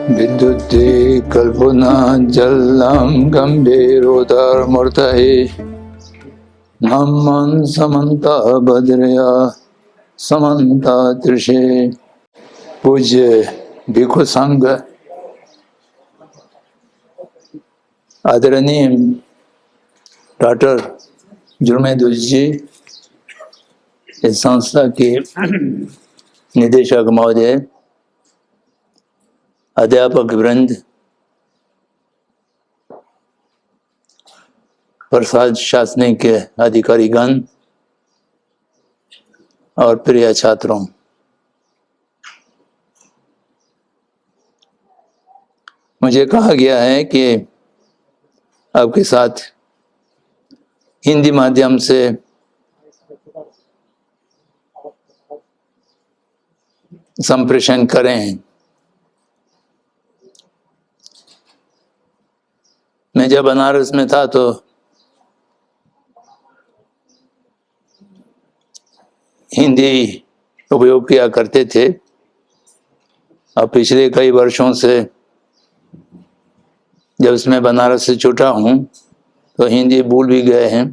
विद्युते कल्पना जल्लं गम्भीरोदरमूर्तये नमन् समन्त भद्रया समन्त त्रिषे। पूज्य भिक्षु संघ आदरणीय डॉक्टर जुर्मेदुल जी, इस संस्था के निदेशक महोदय, अध्यापक वृंद, प्रशासनिक अधिकारीगण और प्रिय छात्रों, मुझे कहा गया है कि आपके साथ हिंदी माध्यम से संप्रेषण करें। मैं जब बनारस में था तो हिंदी उपयोग किया करते थे। अब पिछले कई वर्षों से जब मैं बनारस से छूटा हूँ तो हिंदी भूल भी गए हैं।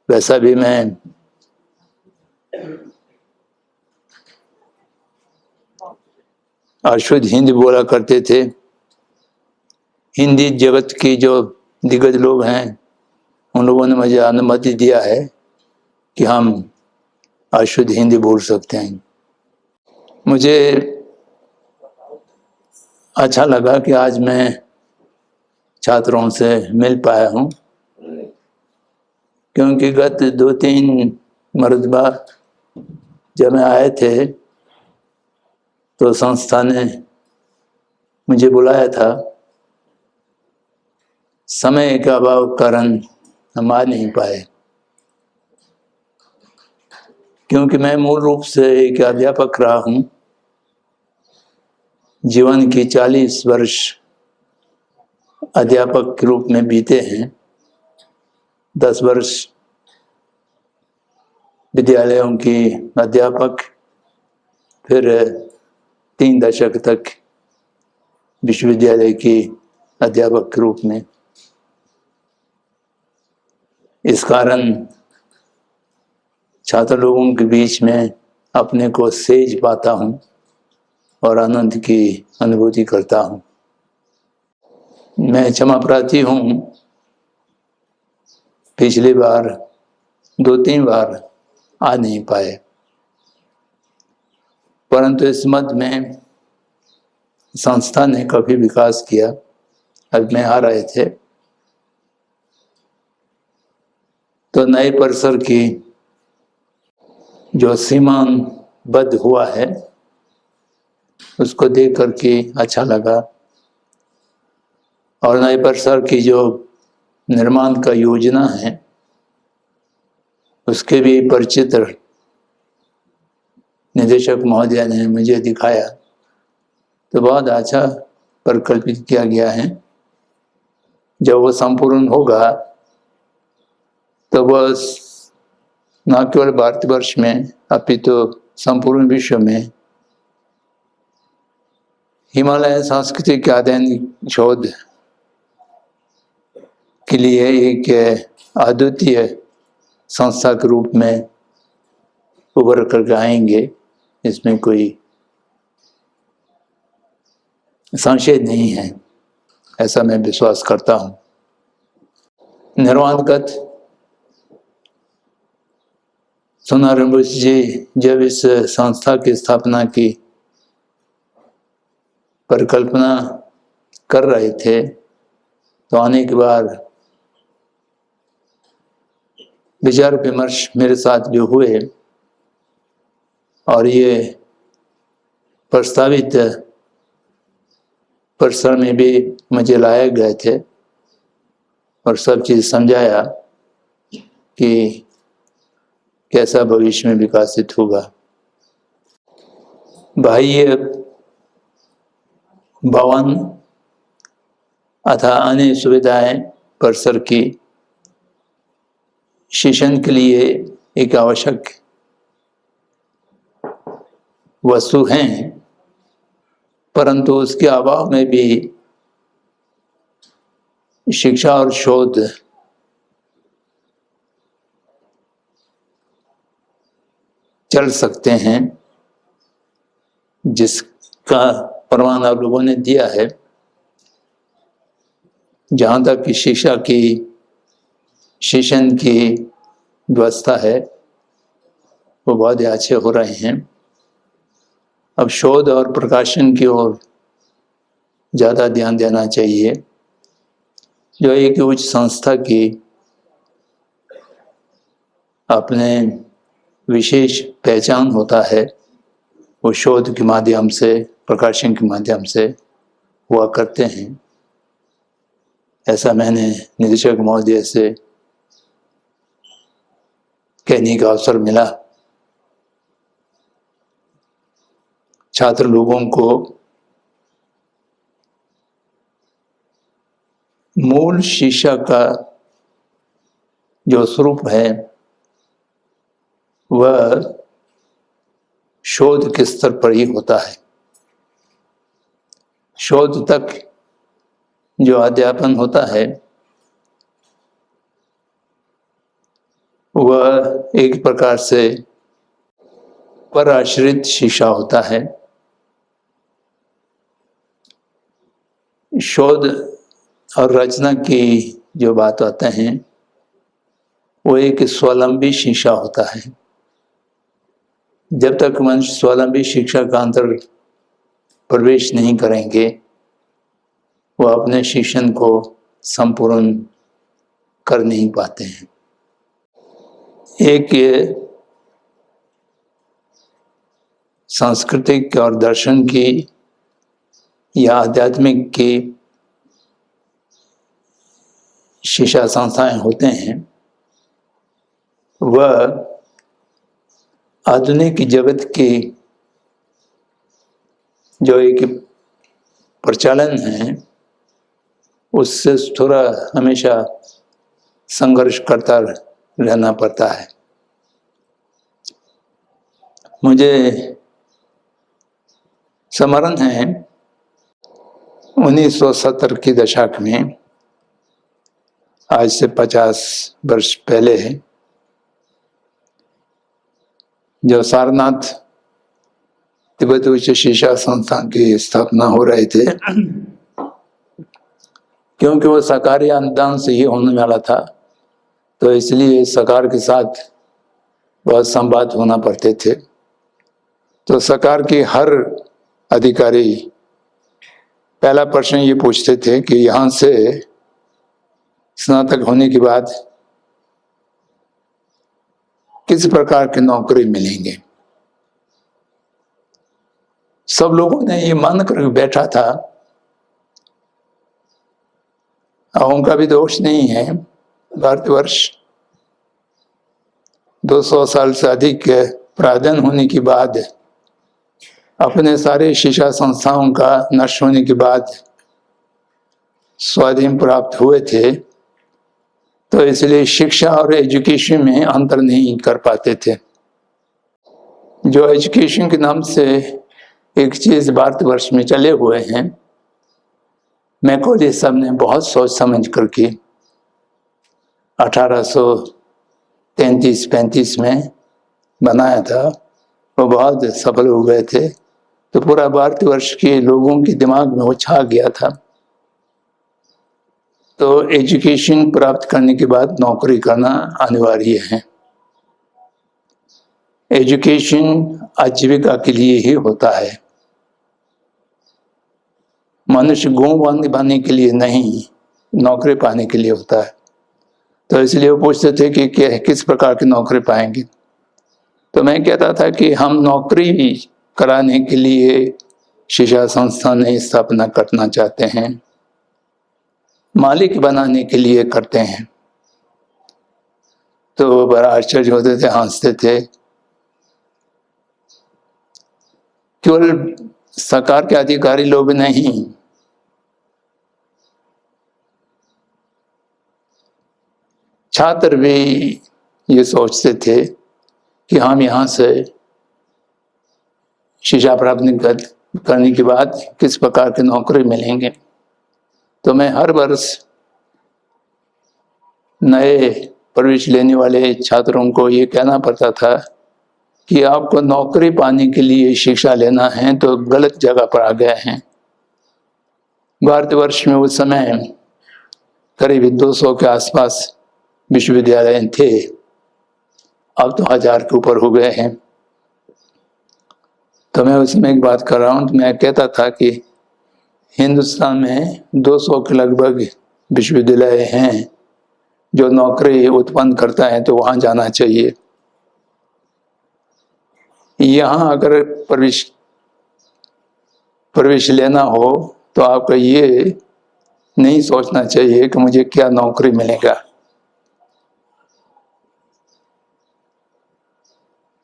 वैसा भी मैं अशुद्ध हिंदी बोला करते थे। हिंदी जगत की जो दिग्गज लोग हैं उन लोगों ने मुझे अनुमति दिया है कि हम अशुद्ध हिंदी बोल सकते हैं। मुझे अच्छा लगा कि आज मैं छात्रों से मिल पाया हूँ, क्योंकि गत 2-3 मरतबा जब मैं आए थे तो संस्था ने मुझे बुलाया था। समय का अभाव कारण हम आ नहीं पाए, क्योंकि मैं मूल रूप से एक अध्यापक रहा हूँ। जीवन की 40 वर्ष अध्यापक के रूप में बीते हैं। 10 वर्ष विद्यालयों की अध्यापक, फिर 3 दशक तक विश्वविद्यालय की अध्यापक के रूप में। इस कारण छात्र लोगों के बीच में अपने को सेज पाता हूँ और आनंद की अनुभूति करता हूँ। मैं क्षमा प्रार्थी हूँ, पिछली बार 2-3 बार आ नहीं पाए, परंतु इस मध्य में संस्था ने काफी विकास किया। अब में आ रहे थे तो नए परिसर की जो सीमाबद्ध हुआ है उसको देख करके अच्छा लगा, और नए परिसर की जो निर्माण का योजना है उसके भी परिचित निदेशक महोदय ने मुझे दिखाया, तो बहुत अच्छा परिकल्पित किया गया है। जब वो संपूर्ण होगा तो वह न केवल भारतवर्ष में अपितु संपूर्ण विश्व में हिमालय सांस्कृतिक अध्ययन शोध के लिए एक अद्वितीय संस्था के रूप में उभर कर आएंगे, इसमें कोई संशय नहीं है। ऐसा मैं विश्वास करता हूँ। निर्वाणगत सोनाराम जी जब इस संस्था की स्थापना की परिकल्पना कर रहे थे तो अनेक बार विचार विमर्श मेरे साथ भी हुए, और ये प्रस्तावित परिसर में भी मुझे लाए गए थे और सब चीज समझाया कि कैसा भविष्य में विकसित होगा। बाह्य भवन अथवा अन्य सुविधाएं परिसर की शिक्षण के लिए एक आवश्यक वस्तु हैं, परंतु उसके अभाव में भी शिक्षा और शोध चल सकते हैं, जिसका प्रमाण आप लोगों ने दिया है। जहाँ तक कि शिक्षा की शिक्षण की व्यवस्था है वो बहुत ही अच्छे हो रहे हैं। अब शोध और प्रकाशन की ओर ज़्यादा ध्यान देना चाहिए। जो एक उच्च संस्था की अपने विशेष पहचान होता है वो शोध के माध्यम से, प्रकाशन के माध्यम से हुआ करते हैं। ऐसा मैंने निदेशक महोदय से कहने का अवसर मिला। छात्र लोगों को मूल शिक्षा का जो स्वरूप है वह शोध के स्तर पर ही होता है। शोध तक जो अध्यापन होता है वह एक प्रकार से पर आश्रित शिक्षा होता है। शोध और रचना की जो बात आते हैं वो एक स्वावलंबी शिक्षा होता है। जब तक मनुष्य स्वावलंबी शिक्षा का अंतर प्रवेश नहीं करेंगे वो अपने शिक्षण को संपूर्ण कर नहीं पाते हैं। एक सांस्कृतिक और दर्शन की या आध्यात्मिक की शिक्षा संस्थाएं होते हैं, वह आधुनिक जगत की जो एक प्रचलन है उससे थोड़ा हमेशा संघर्ष करता रहना पड़ता है। मुझे स्मरण है 1970 की दशक में, आज से 50 वर्ष पहले, जो सारनाथ तिब्बत उच्च शिक्षा संस्थान की स्थापना हो रहे थे, क्योंकि वो सरकारी अनुदान से ही होने वाला था तो इसलिए सरकार के साथ बहुत संवाद होना पड़ते थे। तो सरकार के हर अधिकारी पहला प्रश्न ये पूछते थे कि यहाँ से स्नातक होने के बाद किस प्रकार की नौकरी मिलेंगे। सब लोगों ने ये मान कर बैठा था, उनका भी दोष नहीं है। भारतवर्ष 200 साल से अधिक पराधीन होने के बाद, अपने सारे शिक्षा संस्थाओं का नष्ट होने के बाद स्वाधीन प्राप्त हुए थे, तो इसलिए शिक्षा और एजुकेशन में अंतर नहीं कर पाते थे। जो एजुकेशन के नाम से एक चीज भारतवर्ष में चले हुए हैं, मैकॉले साहब ने बहुत सोच समझ करके 1833-35 में बनाया था, वो बहुत सफल हो गए थे। तो पूरा भारतवर्ष के लोगों के दिमाग में वो छा गया था। तो एजुकेशन प्राप्त करने के बाद नौकरी करना अनिवार्य है। एजुकेशन आजीविका के लिए ही होता है, मनुष्य गुण बनने के लिए नहीं, नौकरी पाने के लिए होता है। तो इसलिए वो पूछते थे कि किस प्रकार की नौकरी पाएंगे। तो मैं कहता था कि हम नौकरी कराने के लिए शिक्षा संस्थान की स्थापना करना चाहते हैं, मालिक बनाने के लिए करते हैं। तो बड़ा आश्चर्य होते थे, हंसते थे। केवल सरकार के अधिकारी लोग नहीं, छात्र भी ये सोचते थे कि हम यहाँ से शिक्षा प्राप्त कर करने के बाद किस प्रकार की नौकरी मिलेंगे। तो मैं हर वर्ष नए प्रवेश लेने वाले छात्रों को ये कहना पड़ता था कि आपको नौकरी पाने के लिए शिक्षा लेना है तो गलत जगह पर आ गए हैं। भारतवर्ष में उस समय करीब 200 के आसपास विश्वविद्यालय थे, अब तो 1000 के ऊपर हो गए हैं। तो मैं उसमें एक बात कर रहा हूँ, तो मैं कहता था कि हिंदुस्तान में 200 के लगभग विश्वविद्यालय हैं जो नौकरी उत्पन्न करता है, तो वहाँ जाना चाहिए। यहाँ अगर प्रवेश लेना हो तो आपको ये नहीं सोचना चाहिए कि मुझे क्या नौकरी मिलेगा,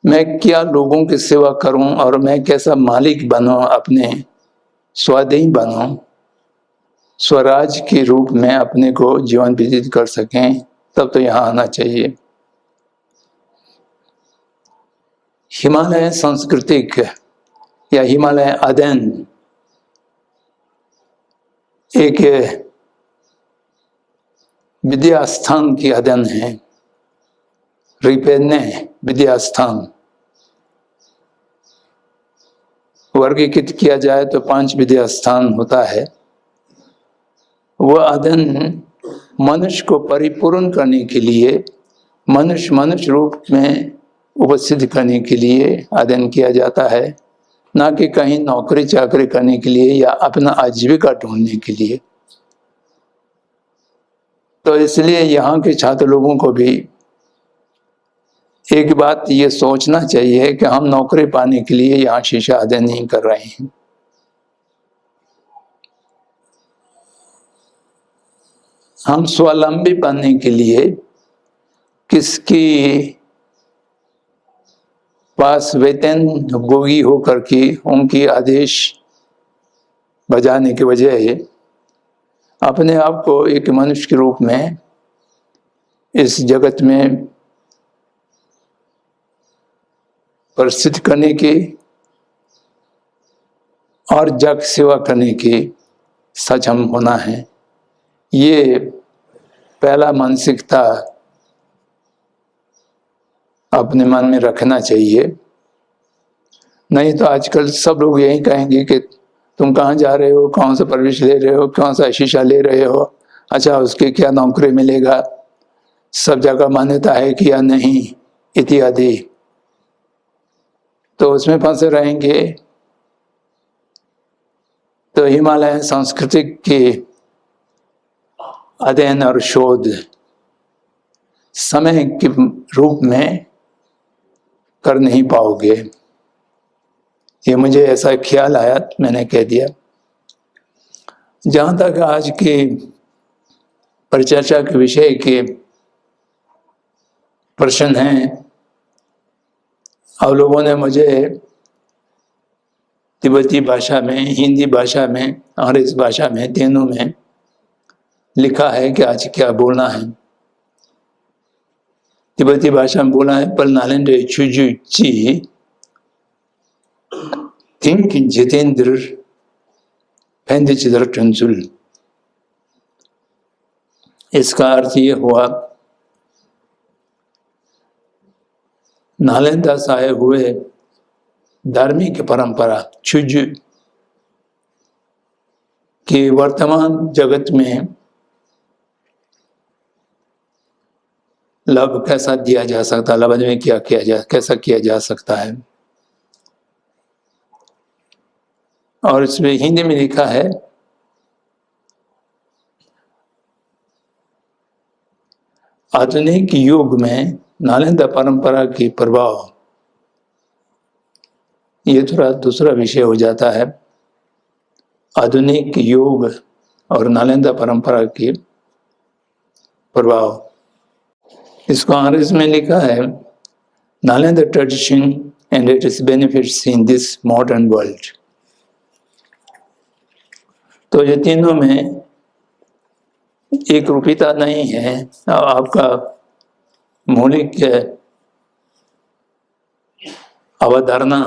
मैं क्या लोगों की सेवा करूं और मैं कैसा मालिक बनूं, अपने स्वाधीन बनूं, स्वराज के रूप में अपने को जीवन व्यतीत कर सकें, तब तो यहाँ आना चाहिए। हिमालय सांस्कृतिक या हिमालय अध्ययन एक विद्या स्थान की अध्ययन है, रिपेन्ने विद्या स्थान। वर्गीकृत किया जाए तो 5 विद्या स्थान होता है। वह अध्ययन मनुष्य को परिपूर्ण करने के लिए, मनुष्य रूप में उपस्थित करने के लिए अध्ययन किया जाता है, ना कि कहीं नौकरी चाकरी करने के लिए या अपना आजीविका ढूंढने के लिए। तो इसलिए यहाँ के छात्र लोगों को भी एक बात ये सोचना चाहिए कि हम नौकरी पाने के लिए यहाँ शिक्षा अध्ययन नहीं कर रहे हैं। हम स्वावलंबी बनने के लिए किसकी पास वेतन भोगी होकर के उनकी आदेश बजाने के बजाय अपने आप को एक मनुष्य के रूप में इस जगत में प्रसिद्ध करने की और जग सेवा करने की सक्षम होना है। ये पहला मानसिकता अपने मन में रखना चाहिए। नहीं तो आजकल सब लोग यही कहेंगे कि तुम कहाँ जा रहे हो, कौन सा प्रवेश ले रहे हो, कौन सा शिक्षा ले रहे हो, अच्छा उसके क्या नौकरी मिलेगा, सब जगह मान्यता है कि या नहीं, इत्यादि। तो उसमें फंसे रहेंगे। तो हिमालय सांस्कृतिक के अध्ययन और शोध समय के रूप में कर नहीं पाओगे। ये मुझे ऐसा ख्याल आया, मैंने कह दिया। जहाँ तक आज के परिचर्चा के विषय के प्रश्न हैं, अब लोगों ने मुझे तिब्बती भाषा में, हिंदी भाषा में, अंग्रेजी भाषा में, तीनों में लिखा है कि आज क्या बोलना है। तिब्बती भाषा में बोला है, पल नालेंद्र चुजु ची थिंक जितेंद्र फेंद चिदर टंसुल। इसका अर्थ ये हुआ, नालंदा से आए हुए धार्मिक परंपरा छुज कि वर्तमान जगत में लाभ कैसा दिया जा सकता है, लाभ में क्या कैसा किया जा सकता है। और इसमें हिंदी में लिखा है, आधुनिक युग में नालंदा परंपरा की प्रभाव, ये थोड़ा दूसरा विषय हो जाता है। आधुनिक युग और नालंदा परंपरा की प्रभाव, इसको अंग्रेजी में लिखा है, Nalanda tradition and its benefits in this modern world. तो ये तीनों में एक रूपीता नहीं है। आपका मौलिक अवधारणा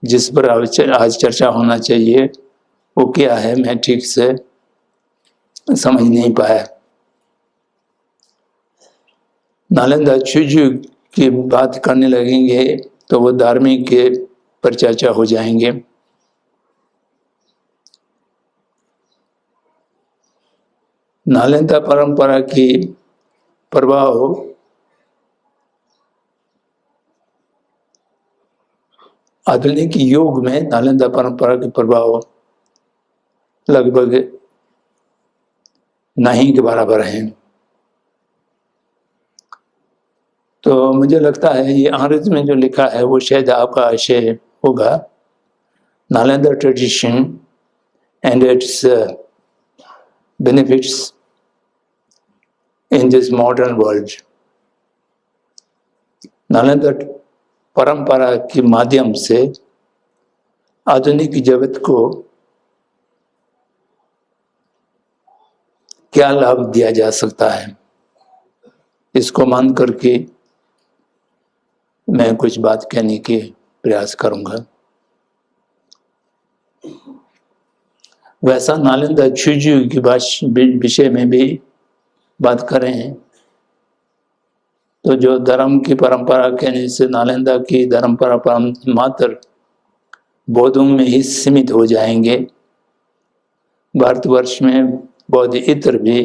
जिस पर आज चर्चा होना चाहिए वो क्या है, मैं ठीक से समझ नहीं पाया। नालंदा चुजू की बात करने लगेंगे तो वो धार्मिक के पर चर्चा हो जाएंगे। नालंदा परंपरा की प्रभाव आधुनिक युग में नालंदा परंपरा के प्रभाव लगभग नहीं के बराबर हैं। तो मुझे लगता है ये अंग्रेजी में जो लिखा है वो शायद आपका आशय होगा। Nalanda tradition and it's benefits in this modern world। Nalanda परंपरा के माध्यम से आधुनिक जगत को क्या लाभ दिया जा सकता है, इसको मान करके मैं कुछ बात कहने के प्रयास करूंगा। वैसा नालंदा चुजू के विषय में भी बात करें तो जो धर्म की परंपरा कहने से नालंदा की धर्म परंपरा मात्र बौद्धों में ही सीमित हो जाएंगे। भारतवर्ष में बौद्ध इतर भी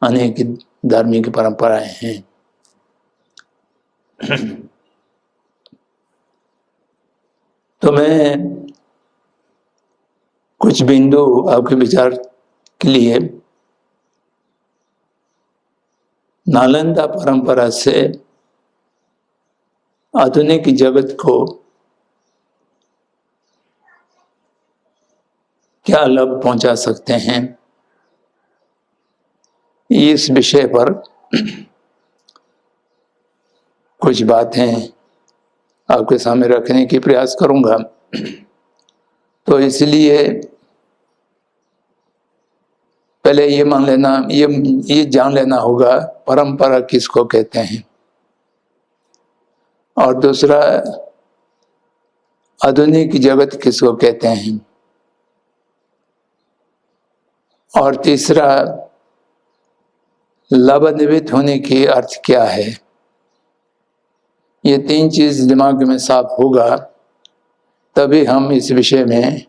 अनेक धार्मिक परंपराएं हैं। तो मैं कुछ बिंदु आपके विचार के लिए नालंदा परंपरा से आधुनिक जगत को क्या लाभ पहुंचा सकते हैं, इस विषय पर कुछ बातें आपके सामने रखने की प्रयास करूंगा। तो इसलिए पहले ये मान लेना, ये जान लेना होगा परंपरा किसको कहते हैं, और दूसरा आधुनिक जगत किसको कहते हैं, और तीसरा लाभान्वित होने की अर्थ क्या है। ये तीन चीज दिमाग में साफ होगा तभी हम इस विषय में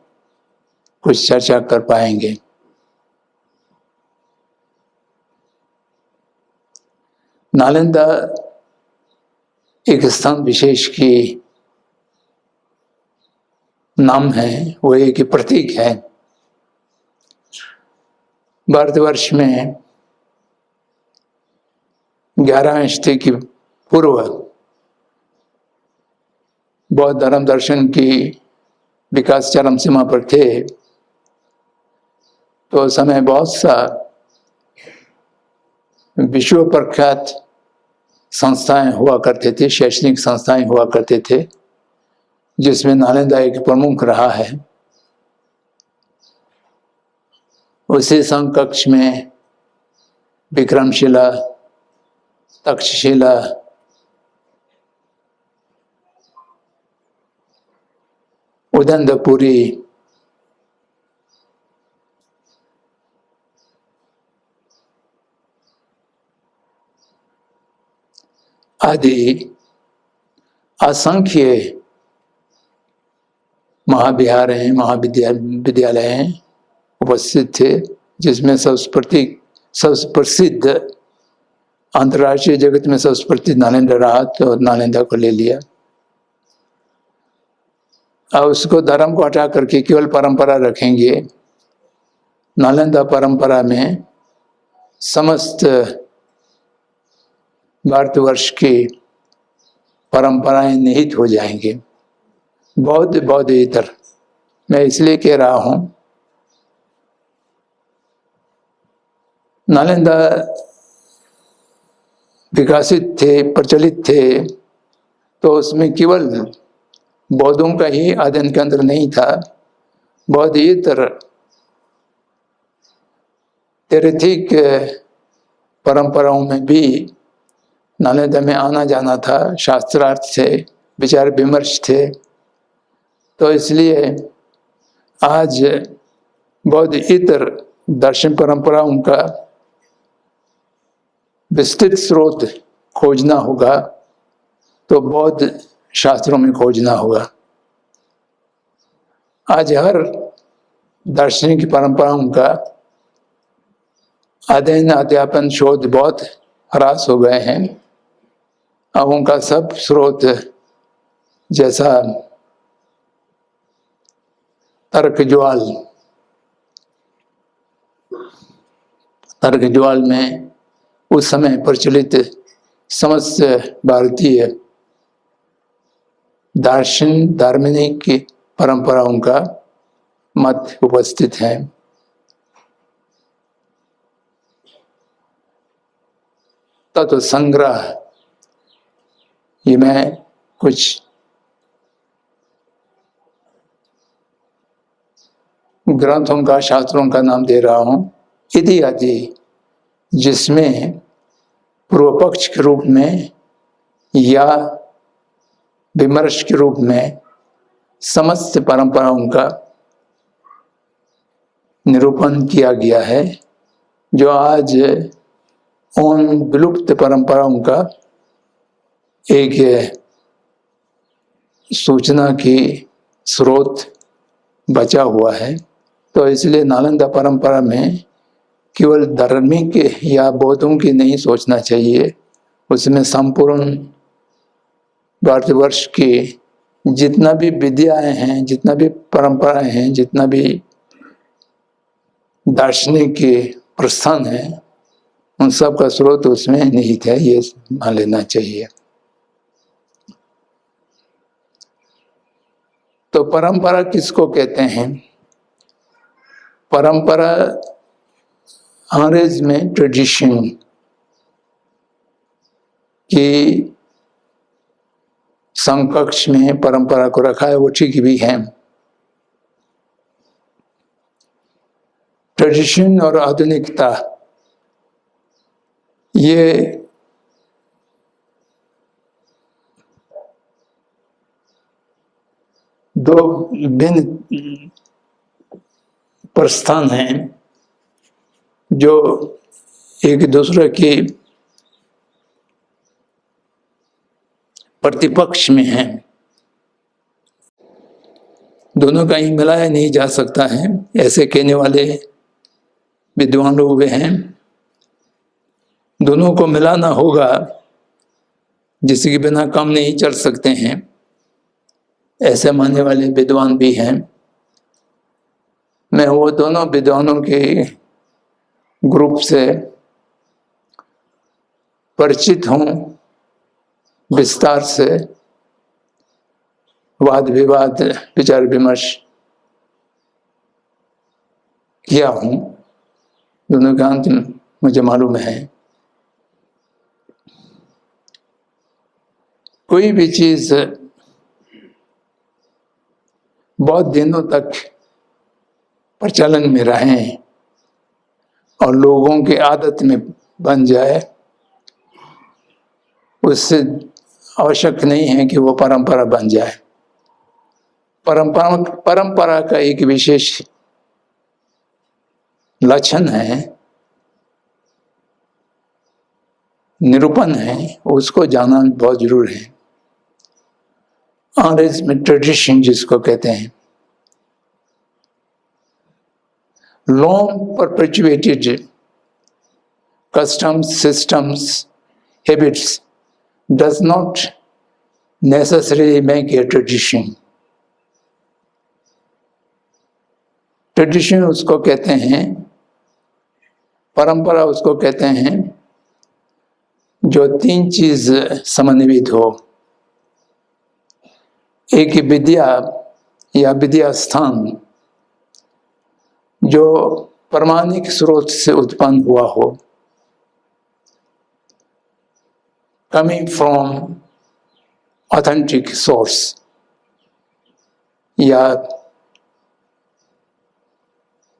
कुछ चर्चा कर पाएंगे। नालंदा एक स्थान विशेष की नाम है, वो एक प्रतीक है। भारतवर्ष में 11वीं शताब्दी की पूर्व बौद्ध धर्म दर्शन की विकास चरम सीमा पर थे। तो उस समय बहुत सा विश्व प्रख्यात संस्थाएं हुआ करते थे, शैक्षणिक संस्थाएं हुआ करते थे, जिसमें नालंदा एक प्रमुख रहा है। उसी समकक्ष में विक्रमशिला, तक्षशिला, उदंतपुरी, आदि असंख्य महाविहार महाविद्यालय उपस्थित थे, जिसमें सबसे प्रसिद्ध अंतर्राष्ट्रीय जगत में सबसे प्रसिद्ध नालंदा रहा, तो नालंदा को ले लिया। अब उसको धर्म को हटा करके केवल परंपरा रखेंगे। नालंदा परंपरा में समस्त भारतवर्ष की परंपराएं निहित हो जाएंगे। बौद्ध इतर, मैं इसलिए कह रहा हूं, नालंदा विकसित थे, प्रचलित थे, तो उसमें केवल बौद्धों का ही अध्ययन केंद्र नहीं था। बौद्ध इतर तीर्थिक परंपराओं में भी नालंदा में आना जाना था। शास्त्रार्थ थे, विचार विमर्श थे, तो इसलिए आज बौद्ध इतर दर्शन परंपरा उनका विस्तृत स्रोत खोजना होगा तो बौद्ध शास्त्रों में खोजना होगा। आज हर दार्शनिक परंपराओं का अध्ययन अध्यापन शोध बहुत ह्रास हो गए हैं। अब उनका सब स्रोत जैसा तर्क ज्वाल में उस समय प्रचलित समस्त भारतीय दार्शनिक की परंपराओं का मत उपस्थित है। तत्व संग्रह ये मैं कुछ ग्रंथों का शास्त्रों का नाम दे रहा हूं। इत्यादि जिसमें पूर्व पक्ष के रूप में या विमर्श के रूप में समस्त परंपराओं का निरूपण किया गया है, जो आज उन विलुप्त परंपराओं का एक सूचना की स्रोत बचा हुआ है। तो इसलिए नालंदा परंपरा में केवल धार्मिक या बौद्धों की नहीं सोचना चाहिए, उसमें संपूर्ण भारतवर्ष की जितना भी विद्याएं हैं, जितना भी परंपराएं हैं, जितना भी दार्शनिक के प्रस्थान है, उन सब का स्रोत उसमें निहित है, ये मान लेना चाहिए। तो परंपरा किसको कहते हैं? परंपरा अंग्रेज में ट्रेडिशन की समकक्ष में परंपरा को रखा है, वो ठीक भी है। ट्रेडिशन और आधुनिकता ये दो भिन्न प्रस्थान हैं जो एक दूसरे के प्रतिपक्ष में हैं। दोनों का ही मिलाया नहीं जा सकता है, ऐसे कहने वाले विद्वान लोग हैं। दोनों को मिलाना होगा, जिसके बिना काम नहीं चल सकते हैं, ऐसे मानने वाले विद्वान भी हैं। मैं वो दोनों विद्वानों के ग्रुप से परिचित हूँ, विस्तार से वाद विवाद विचार विमर्श किया हूँ। दोनों का अंत मुझे मालूम है। कोई भी चीज बहुत दिनों तक प्रचलन में रहे और लोगों के आदत में बन जाए, उससे आवश्यक नहीं है कि वो परंपरा बन जाए। परंपरा का एक विशेष लक्षण है, निरूपण है, उसको जानना बहुत जरूरी है। अंग्रेज में ट्रेडिशन जिसको कहते हैं, long perpetuated customs, systems, habits does not necessarily make a tradition. Tradition उसको कहते हैं, परंपरा उसको कहते हैं जो तीन चीज समन्वित हो। एक विद्या या विद्या स्थान जो प्रामाणिक स्रोत से उत्पन्न हुआ हो, कमिंग फ्रॉम ऑथेंटिक सोर्स, या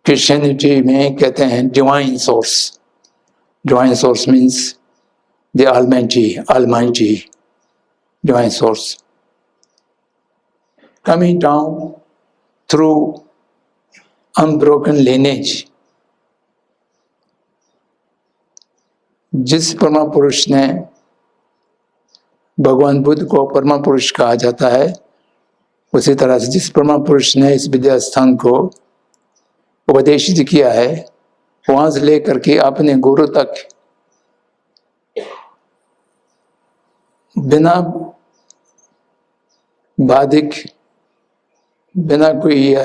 क्रिश्चियनिटी में कहते हैं divine source. Divine source means the almighty divine source. coming down through unbroken lineage. जिस परमा पुरुष ने, भगवान बुद्ध को परमा पुरुष कहा जाता है, उसी तरह से जिस परमा पुरुष ने इस विद्या स्थान को उपदेशित किया है, वहां से लेकर के अपने गुरु तक बिना बाधिक, बिना कोई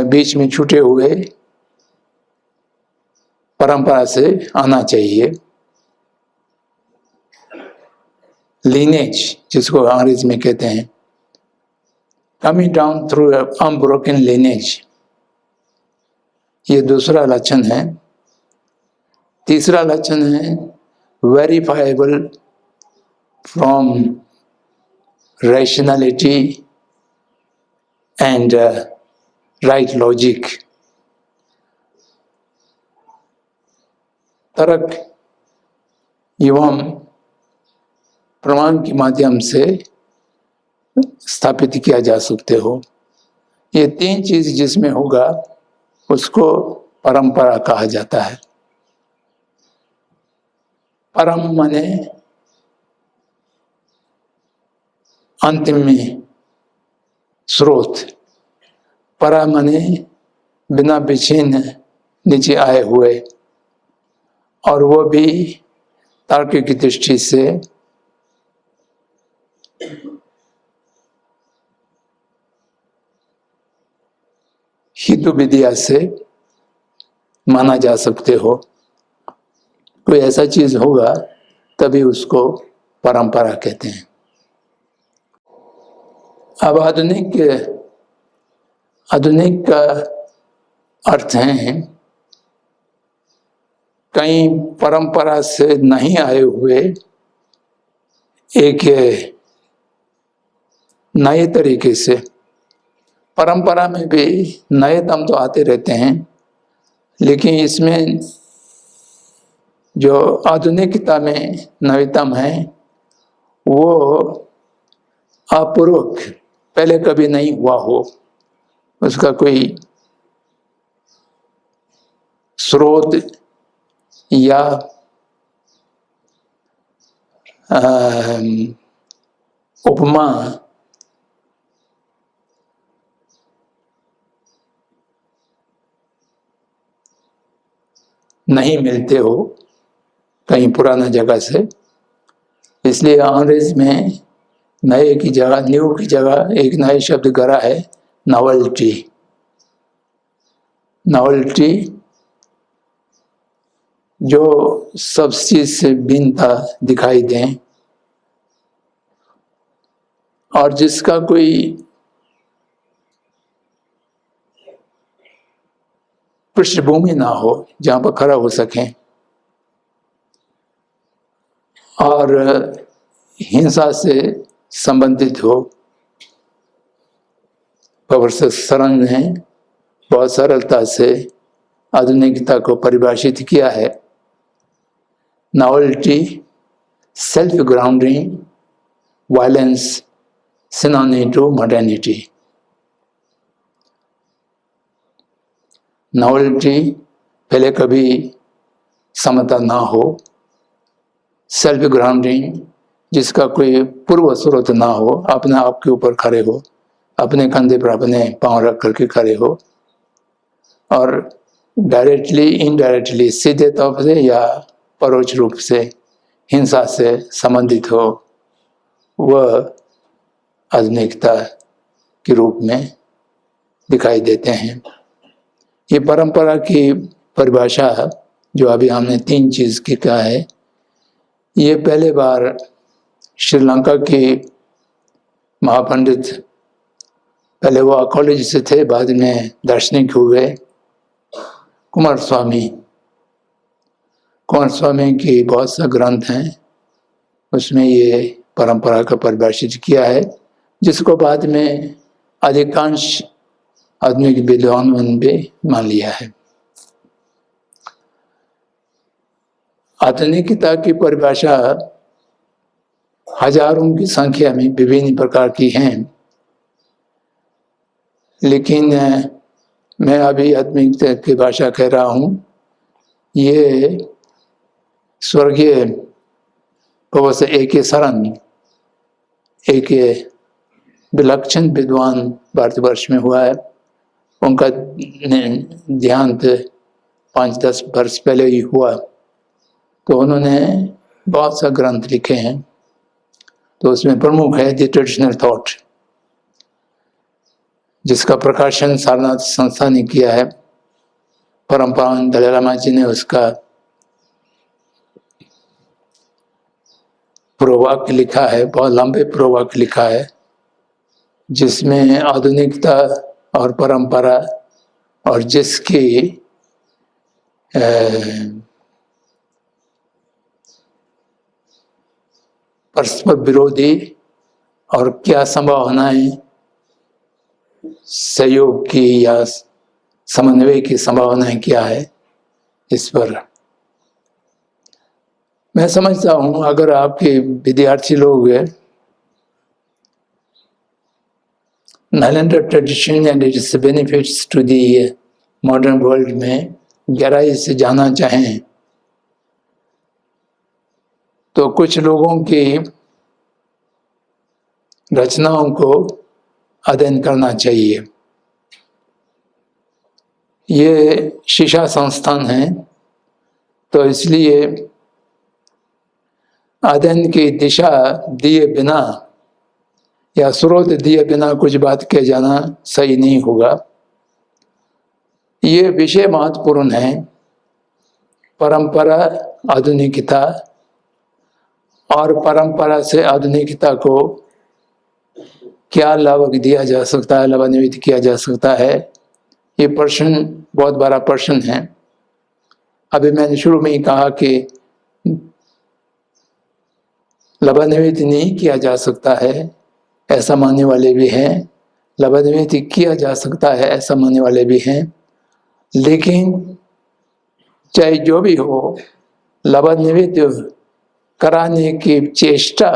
बीच में छूटे हुए परंपरा से आना चाहिए। लीनेज जिसको अंग्रेजी में कहते हैं, coming down through unbroken lineage, ये दूसरा लक्षण है। तीसरा लक्षण है verifiable from rationality and right logic. तर्क एवं प्रमाण के माध्यम से स्थापित किया जा सकते हो। ये तीन चीज जिसमें होगा उसको परंपरा कहा जाता है। परम माने अंतिम में स्रोत, परा माने बिना विच्छिन्न नीचे आए हुए, और वो भी तार्किक की दृष्टि से हितु विद्या से माना जा सकते हो। कोई ऐसा चीज होगा तभी उसको परंपरा कहते हैं। अब आधुनिक का अर्थ है कहीं परंपरा से नहीं आए हुए एक नए तरीके से। परंपरा में भी नए दम तो आते रहते हैं, लेकिन इसमें जो आधुनिकता में नवीनतम है वो अपूर्वक, पहले कभी नहीं हुआ हो, उसका कोई स्रोत या उपमा नहीं मिलते हो कहीं पुराना जगह से। इसलिए अंग्रेज में नए की जगह, न्यू की जगह एक नए शब्द गढ़ा है, नॉवेल्टी। नॉवेल्टी जो सब चीज से भिन्नता दिखाई दें और जिसका कोई पृष्ठभूमि ना हो जहां पर खड़ा हो सकें, और हिंसा से संबंधित हो। प्रोफेसर सरन ने बहुत सरलता से आधुनिकता को परिभाषित किया है। Novelty, self grounding, violence, synonym to modernity. Novelty पहले कभी समता ना हो, सेल्फ ग्राउंडिंग जिसका कोई पूर्व स्रोत ना हो, अपने आप के ऊपर खड़े हो, अपने कंधे पर अपने पांव रख करके खड़े हो, और डायरेक्टली इनडायरेक्टली, सीधे तौर से या परोक्ष रूप से हिंसा से संबंधित हो, वह आधुनिकता के रूप में दिखाई देते हैं। ये परंपरा की परिभाषा जो अभी हमने तीन चीज की कहा है, ये पहले बार श्रीलंका के महापंडित, पहले वो कॉलेज से थे, बाद में दार्शनिक हुए, कुमार स्वामी की बहुत सा ग्रंथ हैं, उसमें ये परंपरा का परिभाषित किया है, जिसको बाद में अधिकांश आधुनिक विद्वानों ने भी मान लिया है। आधुनिकता की परिभाषा हजारों की संख्या में विभिन्न प्रकार की हैं, लेकिन मैं अभी आत्मिकता की भाषा कह रहा हूँ। ये स्वर्गीय प्रोफेसर A.K. शरण, एक विलक्षण विद्वान भारतवर्ष में हुआ है। उनका देहांत 5-10 वर्ष पहले ही हुआ, तो उन्होंने बहुत सा ग्रंथ लिखे हैं। तो उसमें प्रमुख है द ट्रेडिशनल थॉट, जिसका प्रकाशन सारनाथ संस्था ने किया है। परमपावन दलाई लामा जी ने उसका प्रोवाक लिखा है, बहुत लंबे प्रोवाक लिखा है, जिसमें आधुनिकता और परंपरा और जिसकी परस्पर विरोधी और क्या संभावनाएं सहयोग की या समन्वय की संभावनाएं क्या है, इस पर मैं समझता हूं अगर आपके विद्यार्थी लोग Nalanda tradition and its benefits to the modern world में गहराई से जाना चाहें, तो कुछ लोगों की रचनाओं को अध्ययन करना चाहिए। ये शिक्षा संस्थान है, तो इसलिए अध्ययन की दिशा दिए बिना या स्रोत दिए बिना कुछ बात कह जाना सही नहीं होगा। ये विषय महत्वपूर्ण है, परंपरा, आधुनिकता, और परंपरा से आधुनिकता को क्या लाभ दिया जा सकता है, लाभान्वित किया जा सकता है। ये प्रश्न बहुत बड़ा प्रश्न है। अभी मैंने शुरू में ही कहा कि लाभान्वित नहीं किया जा सकता है ऐसा मानने वाले भी हैं, लाभान्वित किया जा सकता है ऐसा मानने वाले भी हैं। लेकिन चाहे जो भी हो, लाभान्वित कराने की चेष्टा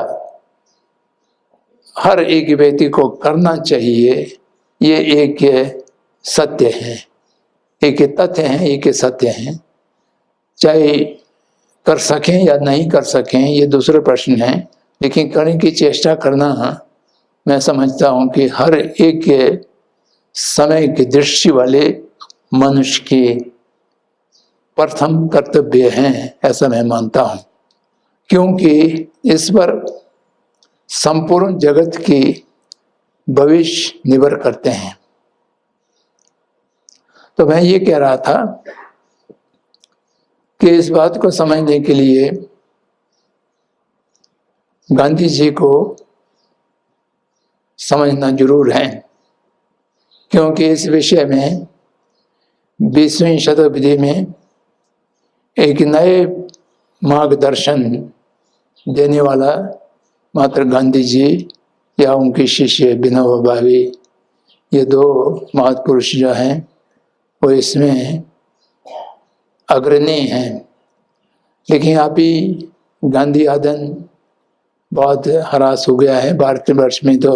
हर एक व्यक्ति को करना चाहिए। ये एक सत्य है, एक तथ्य है, एक सत्य है। चाहे कर सकें या नहीं कर सकें ये दूसरे प्रश्न है, लेकिन करने की चेष्टा करना मैं समझता हूं कि हर एक समय की दृष्टि वाले मनुष्य के प्रथम कर्तव्य है, ऐसा मैं मानता हूं। क्योंकि इस पर संपूर्ण जगत की भविष्य निर्भर करते हैं। तो मैं ये कह रहा था कि इस बात को समझने के लिए गांधी जी को समझना जरूर है, क्योंकि इस विषय में 20वीं शताब्दी में एक नए मार्गदर्शन देने वाला मात्र गांधी जी या उनके शिष्य विनोबा भावे, ये दो महापुरुष जो हैं वो इसमें अग्रणी हैं। लेकिन अभी गांधी आंदोलन बहुत हरास हो गया है, भारतवर्ष में तो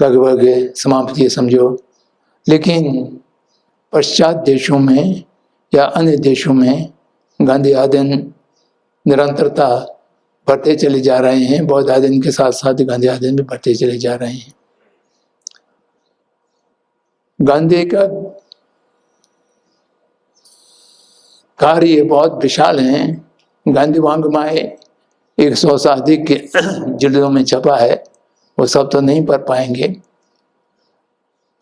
लगभग समाप्ति समझो। लेकिन पश्चात देशों में या अन्य देशों में गांधी आंदोलन निरंतरता बढ़ते चले जा रहे हैं। बौद्ध आंदोलन के साथ साथ गांधी आंदोलन भी बढ़ते चले जा रहे हैं। गांधी का कार्य बहुत विशाल है। गांधी वांग्मय 100 से अधिक जिल्दों में छपा है, वो सब तो नहीं पढ़ पाएंगे,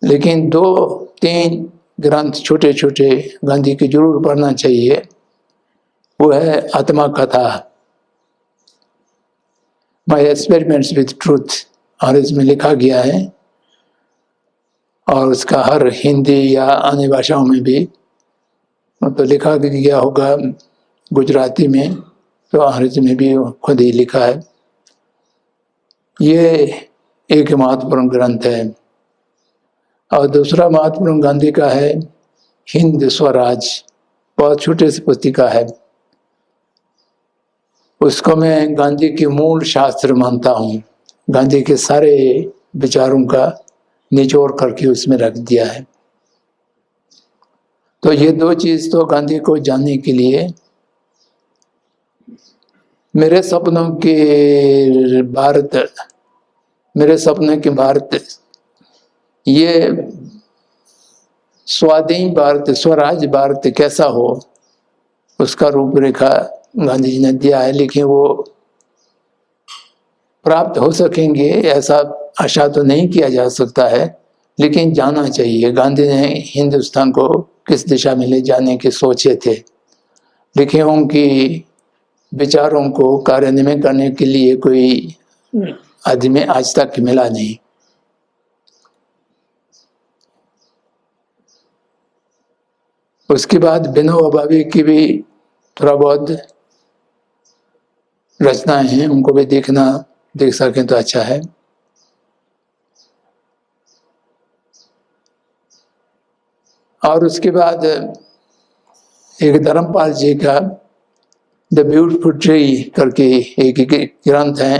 लेकिन 2-3 ग्रंथ छोटे छोटे गांधी के जरूर पढ़ना चाहिए। वो है आत्मा कथा, माय एक्सपेरिमेंट्स विद ट्रूथ, और इसमें लिखा गया है, और उसका हर हिंदी या अन्य भाषाओं में भी तो लिखा गया होगा। गुजराती में तो अंग्रेजी में भी खुद ही लिखा है। ये एक महत्वपूर्ण ग्रंथ है। और दूसरा महत्वपूर्ण गांधी का है हिंद स्वराज, बहुत छोटे से पुस्तिका है। उसको मैं गांधी की मूल शास्त्र मानता हूँ। गांधी के सारे विचारों का निचोड़ करके उसमें रख दिया है। तो ये दो चीज तो गांधी को जानने के लिए मेरे सपनों के भारत ये स्वाधीन भारत, स्वराज भारत कैसा हो, उसका रूपरेखा गांधी जी ने दिया है। लेकिन वो प्राप्त हो सकेंगे ऐसा आशा तो नहीं किया जा सकता है, लेकिन जाना चाहिए। गांधी ने हिंदुस्तान को किस दिशा में ले जाने के सोचे थे, लेकिन उनकी विचारों को कार्यान्वयन करने के लिए कोई आदमी आज तक मिला नहीं। उसके बाद विनोबा भावे की भी थोड़ा बहुत रचनाएं हैं, उनको भी देख सकें तो अच्छा है। और उसके बाद एक धर्मपाल जी का द ब्यूटीफुल ट्री करके एक ग्रंथ है।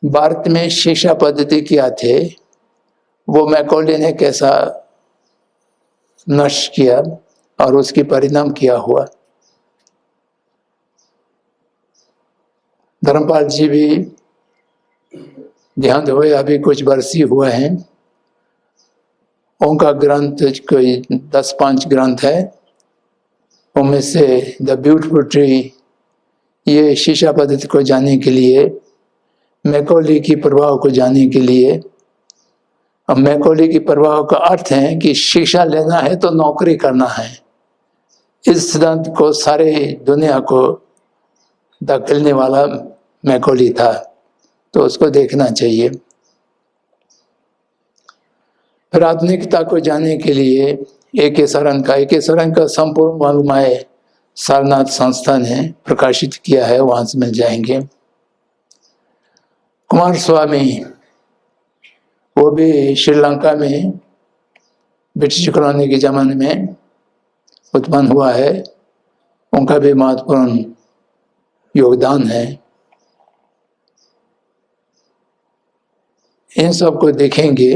भारत में शिक्षा पद्धति क्या थे, वो मैकॉले ने कैसा नष्ट किया और उसके परिणाम क्या हुआ। धर्मपाल जी भी देहांत हुए अभी कुछ वर्ष ही हुए हैं। उनका ग्रंथ कोई 10-5 ग्रंथ है, उनमें से द ब्यूटीफुल ट्री ये शिक्षा पद्धति को जानने के लिए, मैकॉले की प्रभाव को जानने के लिए। अब मैकॉले की प्रभाव का अर्थ है कि शिक्षा लेना है तो नौकरी करना है। इस सिद्धांत को सारे दुनिया को धकेलने वाला मैकॉले था, तो उसको देखना चाहिए। फिर आधुनिकता को जानने के लिए ए.के. शरण का संपूर्ण मालूमाए सारनाथ संस्था ने प्रकाशित किया है, वहां से मिल जाएंगे। कुमार स्वामी, वो भी श्रीलंका में ब्रिटिश कॉलोनी के जमाने में उत्पन्न हुआ है, उनका भी महत्वपूर्ण योगदान है। इन सब को देखेंगे।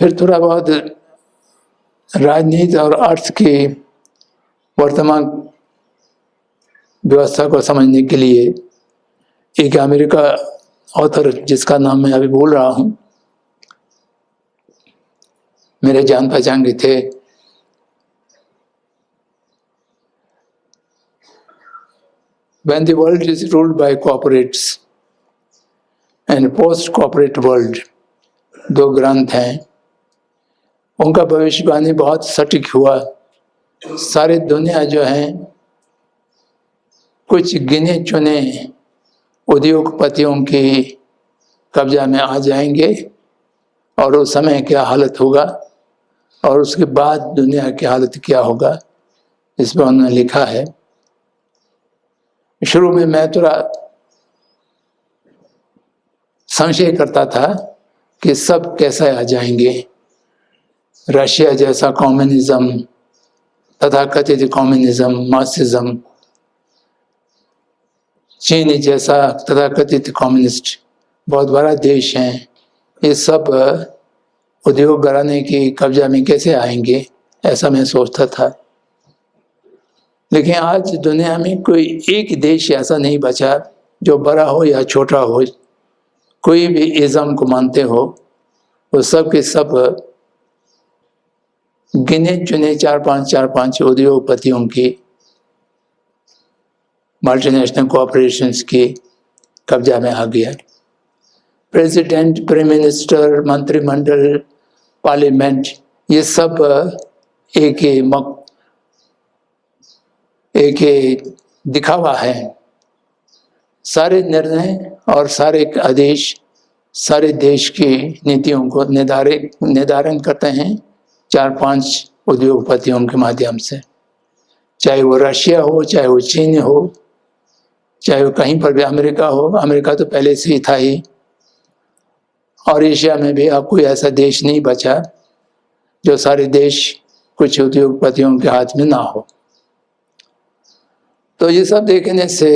फिर थोड़ा बहुत राजनीति और अर्थ की वर्तमान व्यवस्था को समझने के लिए एक अमेरिका ऑथर जिसका नाम मैं अभी बोल रहा हूं, मेरे जान पहचान के थे, When the world is ruled by corporates and post-corporate world, 2 ग्रंथ हैं। उनका भविष्यवाणी बहुत सटीक हुआ। सारी दुनिया जो है कुछ गिने चुने उद्योगपतियों की कब्जा में आ जाएंगे और उस समय क्या हालत होगा और उसके बाद दुनिया की हालत क्या होगा, इस पर उन्होंने लिखा है। शुरू में मैं थोड़ा संशय करता था कि सब कैसे आ जाएंगे। रशिया जैसा कम्युनिज्म, तथाकथित कम्युनिज्म, मार्क्सिज्म, चीन जैसा तथाकथित कम्युनिस्ट बहुत बड़ा देश है, ये सब उद्योग घराने की कब्जा में कैसे आएंगे, ऐसा मैं सोचता था। लेकिन आज दुनिया में कोई एक देश ऐसा नहीं बचा जो बड़ा हो या छोटा हो, कोई भी इज़्म को मानते हो, वो सब के सब गिने चुने 4-5 उद्योगपतियों की, मल्टीनेशनल कॉरपोरेशंस की कब्जा में आ गया। प्रेसिडेंट, प्राइम मिनिस्टर, मंत्रिमंडल, पार्लियामेंट, ये सब एक दिखावा है। सारे निर्णय और सारे आदेश सारे देश की नीतियों को निर्धारण करते हैं 4-5 उद्योगपतियों के माध्यम से, चाहे वो रशिया हो, चाहे वो चीन हो, चाहे वो कहीं पर भी अमेरिका हो। अमेरिका तो पहले से ही था ही, और एशिया में भी अब कोई ऐसा देश नहीं बचा जो सारे देश कुछ उद्योगपतियों के हाथ में ना हो। तो ये सब देखने से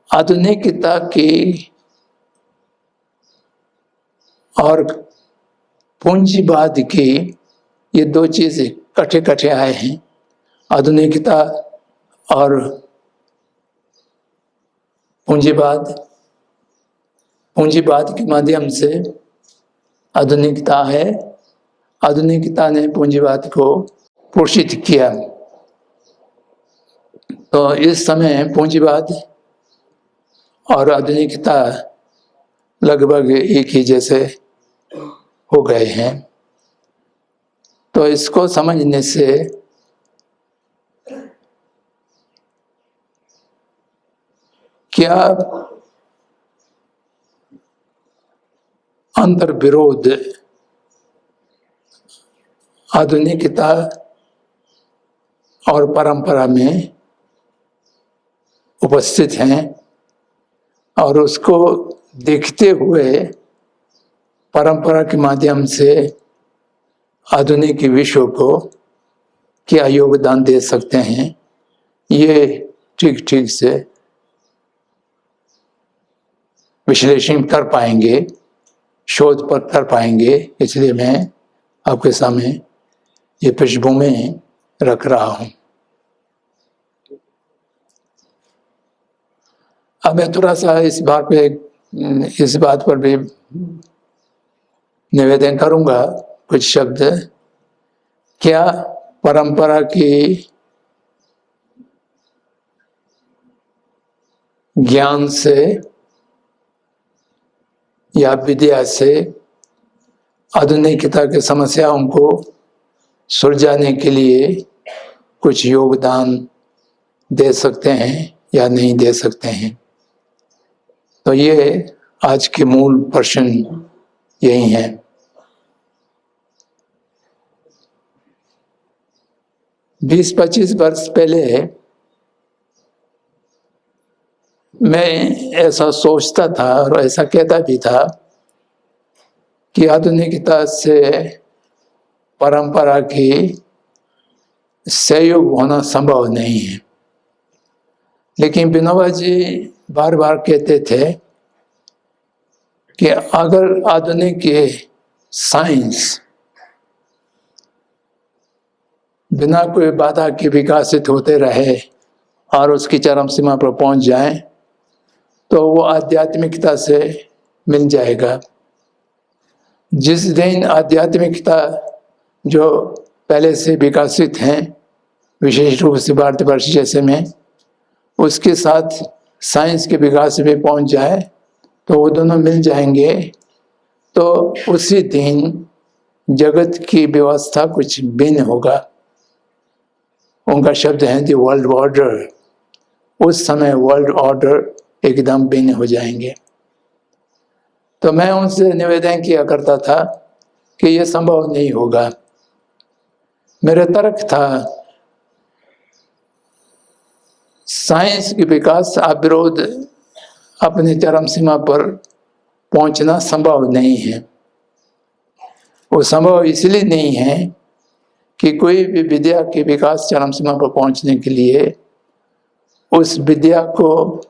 आधुनिकता की और पूंजीवाद की ये दो चीजें कटे कटे आए हैं। आधुनिकता और पूंजीवाद, पूंजीवाद के माध्यम से आधुनिकता है, आधुनिकता ने पूंजीवाद को पोषित किया। तो इस समय पूंजीवाद और आधुनिकता लगभग एक ही जैसे हो गए हैं। तो इसको समझने से क्या अंतर विरोध आधुनिकता और परंपरा में उपस्थित हैं, और उसको देखते हुए परंपरा के माध्यम से आधुनिक विश्व को क्या योगदान दे सकते हैं, ये ठीक ठीक से विश्लेषण कर पाएंगे, शोध पर कर पाएंगे। इसलिए मैं आपके सामने ये पृष्ठभूमि रख रहा हूं। अब मैं थोड़ा सा इस बात पर भी निवेदन करूंगा कुछ शब्द। क्या परंपरा की ज्ञान से या विद्या से आधुनिकता की समस्याओं को सुलझाने के लिए कुछ योगदान दे सकते हैं या नहीं दे सकते हैं? तो ये आज के मूल प्रश्न यही है। बीस 25 वर्ष पहले मैं ऐसा सोचता था और ऐसा कहता भी था कि आधुनिकता से परंपरा की सहयोग होना संभव नहीं है। लेकिन विनोबा जी बार बार कहते थे कि अगर आधुनिक साइंस बिना कोई बाधा के विकसित होते रहे और उसकी चरम सीमा पर पहुंच जाए तो वो आध्यात्मिकता से मिल जाएगा। जिस दिन आध्यात्मिकता जो पहले से विकसित हैं, विशेष रूप से भारतवर्ष जैसे में, उसके साथ साइंस के विकास में पहुंच जाए तो वो दोनों मिल जाएंगे, तो उसी दिन जगत की व्यवस्था कुछ भिन्न होगा। उनका शब्द है दी वर्ल्ड ऑर्डर। उस समय वर्ल्ड ऑर्डर एकदम भिन्न हो जाएंगे। तो मैं उनसे निवेदन किया करता था कि यह संभव नहीं होगा। मेरा तर्क था साइंस के विकास अविरोध अपने चरम सीमा पर पहुंचना संभव नहीं है। वो संभव इसलिए नहीं है कि कोई भी विद्या के विकास चरम सीमा पर पहुंचने के लिए उस विद्या को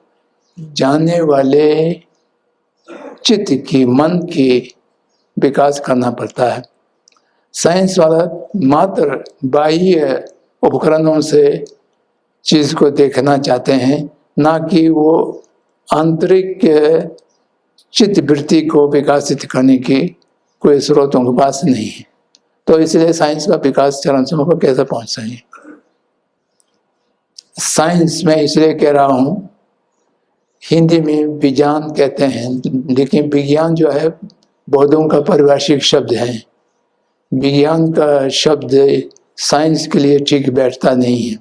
जानने वाले चित्त की, मन की विकास करना पड़ता है। साइंस वाला मात्र बाह्य उपकरणों से चीज को देखना चाहते हैं, ना कि वो आंतरिक चित्त वृत्ति को विकसित करने की कोई स्रोतों के पास नहीं है। तो इसलिए साइंस का विकास चरम सीमा पर कैसे पहुंच सके? साइंस में इसलिए कह रहा हूं, हिंदी में विज्ञान कहते हैं, लेकिन विज्ञान जो है बौद्धों का पारिभाषिक शब्द है। विज्ञान का शब्द साइंस के लिए ठीक बैठता नहीं है।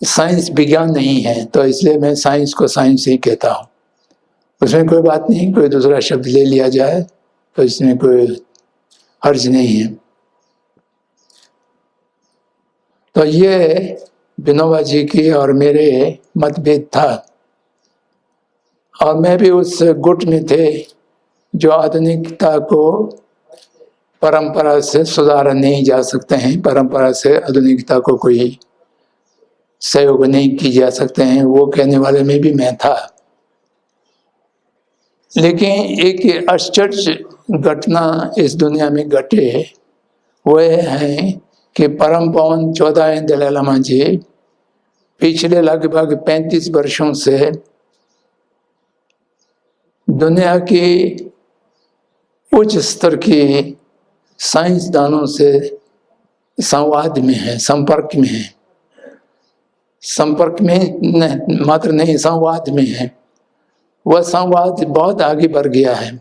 साइंस विज्ञान नहीं है, तो इसलिए मैं साइंस को साइंस ही कहता हूँ। उसमें कोई बात नहीं, कोई दूसरा शब्द ले लिया जाए तो इसमें कोई हर्ज नहीं है। तो ये विनोबा जी की और मेरे मतभेद था, और मैं भी उस गुट में थे जो आधुनिकता को परंपरा से सुधारा नहीं जा सकते हैं। परंपरा से आधुनिकता को कोई सहयोग नहीं की जा सकते हैं, वो कहने वाले में भी मैं था। लेकिन एक आश्चर्य घटना इस दुनिया में घटे, वह है कि परम पावन 14वें दलाई लामा जी पिछले लगभग 35 वर्षों से दुनिया की उच्च स्तर की साइंसदानों से संवाद में है, संपर्क में है। संपर्क में मात्र नहीं, संवाद में है। वह संवाद बहुत आगे बढ़ गया है।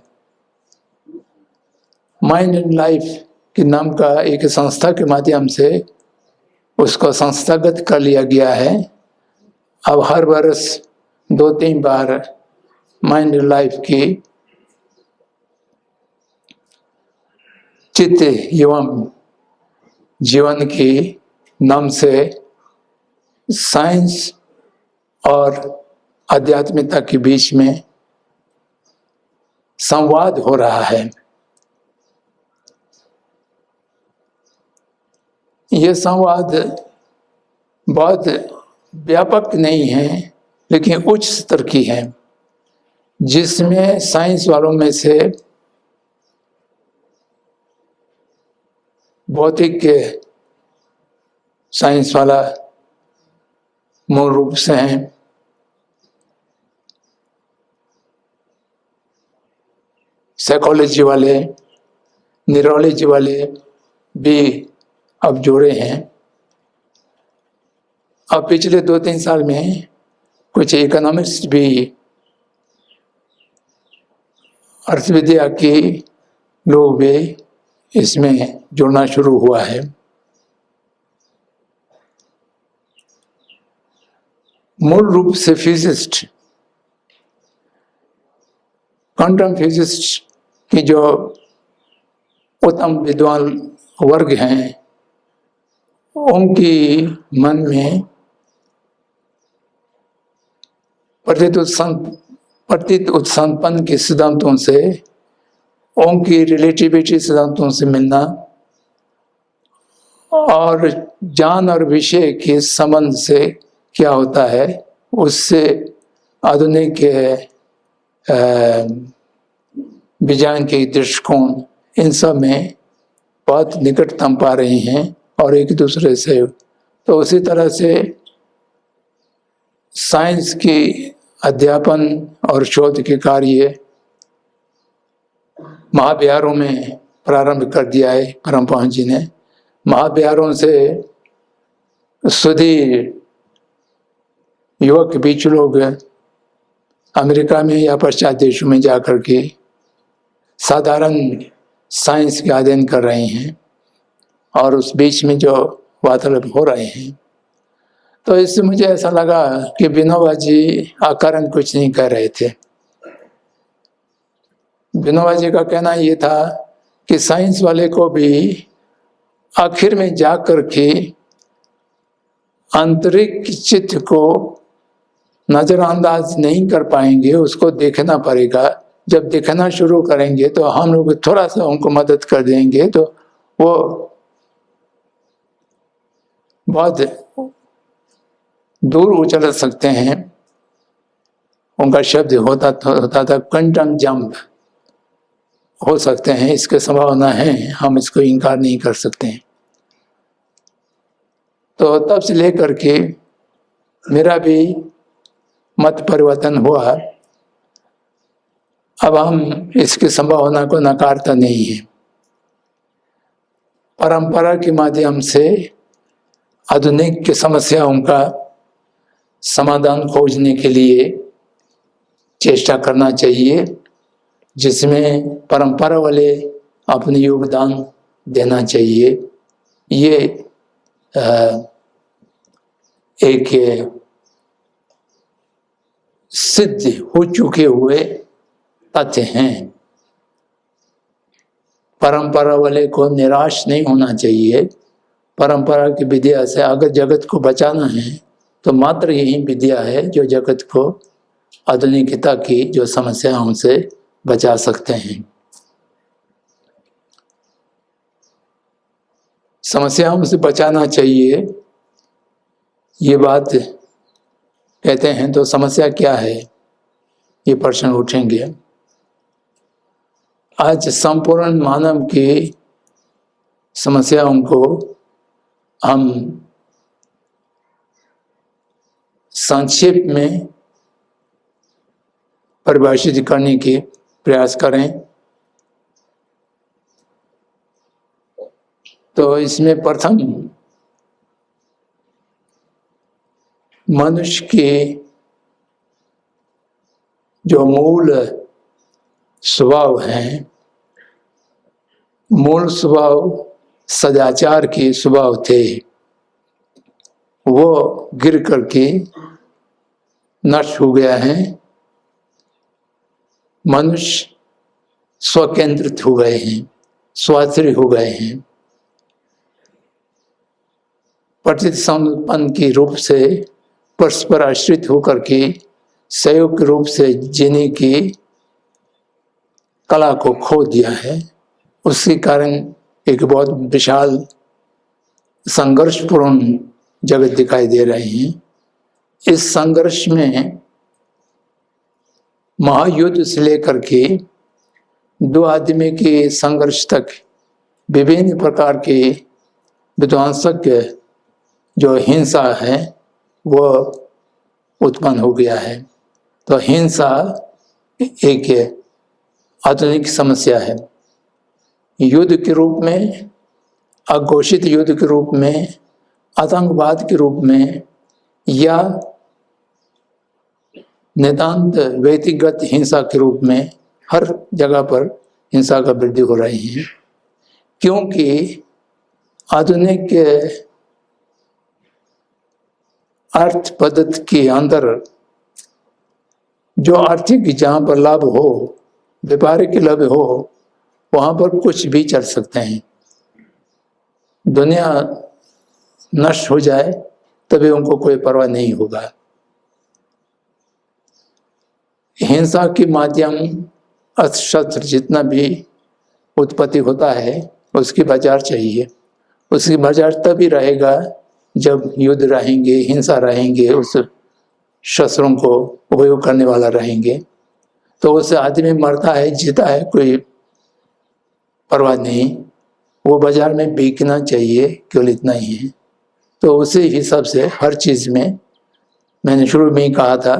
माइंड एंड लाइफ के नाम का एक संस्था के माध्यम से उसको संस्थागत कर लिया गया है। अब हर वर्ष 2-3 बार माइंड एंड लाइफ की चित्त एवं जीवन की नाम से साइंस और आध्यात्मिकता के बीच में संवाद हो रहा है। यह संवाद बहुत व्यापक नहीं है, लेकिन उच्च स्तर की है, जिसमें साइंस वालों में से भौतिक साइंस वाला मूल रूप से हैं, साइकोलॉजी वाले, न्यूरोलॉजी वाले भी अब जुड़े हैं। अब पिछले 2-3 साल में कुछ इकोनॉमिस्ट भी अर्थविद्या के लोग भी इसमें जुड़ना शुरू हुआ है। मूल रूप से फिजिस्ट, क्वांटम फिजिस्ट की जो उत्तम विद्वान वर्ग हैं, उनकी मन में प्रतीत उत्संपन्न के सिद्धांतों से, उनकी रिलेटिविटी सिद्धांतों से मिलना और जान और विषय के संबंध से क्या होता है, उससे आधुनिक विज्ञान के दृष्टिकोण, इन सब में बहुत निकटतम पा रहे हैं और एक दूसरे से। तो उसी तरह से साइंस की अध्यापन और शोध के कार्य महाविहारों में प्रारंभ कर दिया है परम पावन जी ने। महाविहारों से सुधीर युवक बीच लोग अमेरिका में या पश्चात देशों में जाकर के साधारण साइंस के अध्ययन कर रहे हैं, और उस बीच में जो वार्तालाप हो रहे हैं, तो इससे मुझे ऐसा लगा कि विनोबा जी अकारण कुछ नहीं कह रहे थे। विनोबा जी का कहना ये था कि साइंस वाले को भी आखिर में जाकर के आंतरिक चित्त को नजरअंदाज नहीं कर पाएंगे, उसको देखना पड़ेगा। जब देखना शुरू करेंगे तो हम लोग थोड़ा सा उनको मदद कर देंगे तो वो बहुत दूर उछल सकते हैं। उनका शब्द होता था क्वांटम जंप हो सकते हैं, इसके संभावना है, हम इसको इनकार नहीं कर सकते हैं। तो तब से लेकर के मेरा भी मत परिवर्तन हुआ। अब हम इसकी संभावना को नकारता नहीं है। परंपरा के माध्यम से आधुनिक की समस्याओं का समाधान खोजने के लिए चेष्टा करना चाहिए, जिसमें परंपरा वाले अपने योगदान देना चाहिए। ये एक सिद्ध हो चुके हुए तथ्य हैं। परंपरा वाले को निराश नहीं होना चाहिए। परंपरा की विद्या से अगर जगत को बचाना है तो मात्र यही विद्या है जो जगत को आधुनिकता की जो समस्याओं से बचा सकते हैं। समस्याओं से बचाना चाहिए, ये बात कहते हैं तो समस्या क्या है, ये प्रश्न उठेंगे। आज संपूर्ण मानव की समस्याओं को हम संक्षेप में परिभाषित करने के प्रयास करें तो इसमें प्रथम मनुष्य के जो मूल स्वभाव हैं, मूल स्वभाव सदाचार के स्वभाव थे, वो गिर करके नष्ट हो गया है। मनुष्य स्वकेंद्रित हो गए हैं, स्वार्थी हो गए हैं, प्रतिसंपन्न के रूप से परस्पर आश्रित होकर के संयुक्त रूप से जीने की कला को खो दिया है। उसके कारण एक बहुत विशाल संघर्षपूर्ण जगत दिखाई दे रहे हैं। इस संघर्ष में महायुद्ध से लेकर के दो आदमी के संघर्ष तक विभिन्न प्रकार के विध्वंसक जो हिंसा है वो उत्पन्न हो गया है। तो हिंसा एक आधुनिक समस्या है। युद्ध के रूप में, अघोषित युद्ध के रूप में, आतंकवाद के रूप में या नितांत व्यक्तिगत हिंसा के रूप में हर जगह पर हिंसा का वृद्धि हो रही है। क्योंकि आधुनिक अर्थ पद्धति के अंदर जो आर्थिक जहाँ पर लाभ हो, व्यापारिक लाभ हो, वहाँ पर कुछ भी चल सकते हैं। दुनिया नष्ट हो जाए तभी उनको कोई परवाह नहीं होगा। हिंसा के माध्यम अस्त्र शस्त्र जितना भी उत्पत्ति होता है उसकी बाजार चाहिए। उसकी बाजार तभी रहेगा जब युद्ध रहेंगे, हिंसा रहेंगे, उस शस्त्रों को उपयोग करने वाला रहेंगे। तो उस आदमी मरता है, जीता है, कोई परवाह नहीं, वो बाजार में बिकना चाहिए, केवल इतना ही है। तो उसी हिसाब से हर चीज़ में, मैंने शुरू में ही कहा था,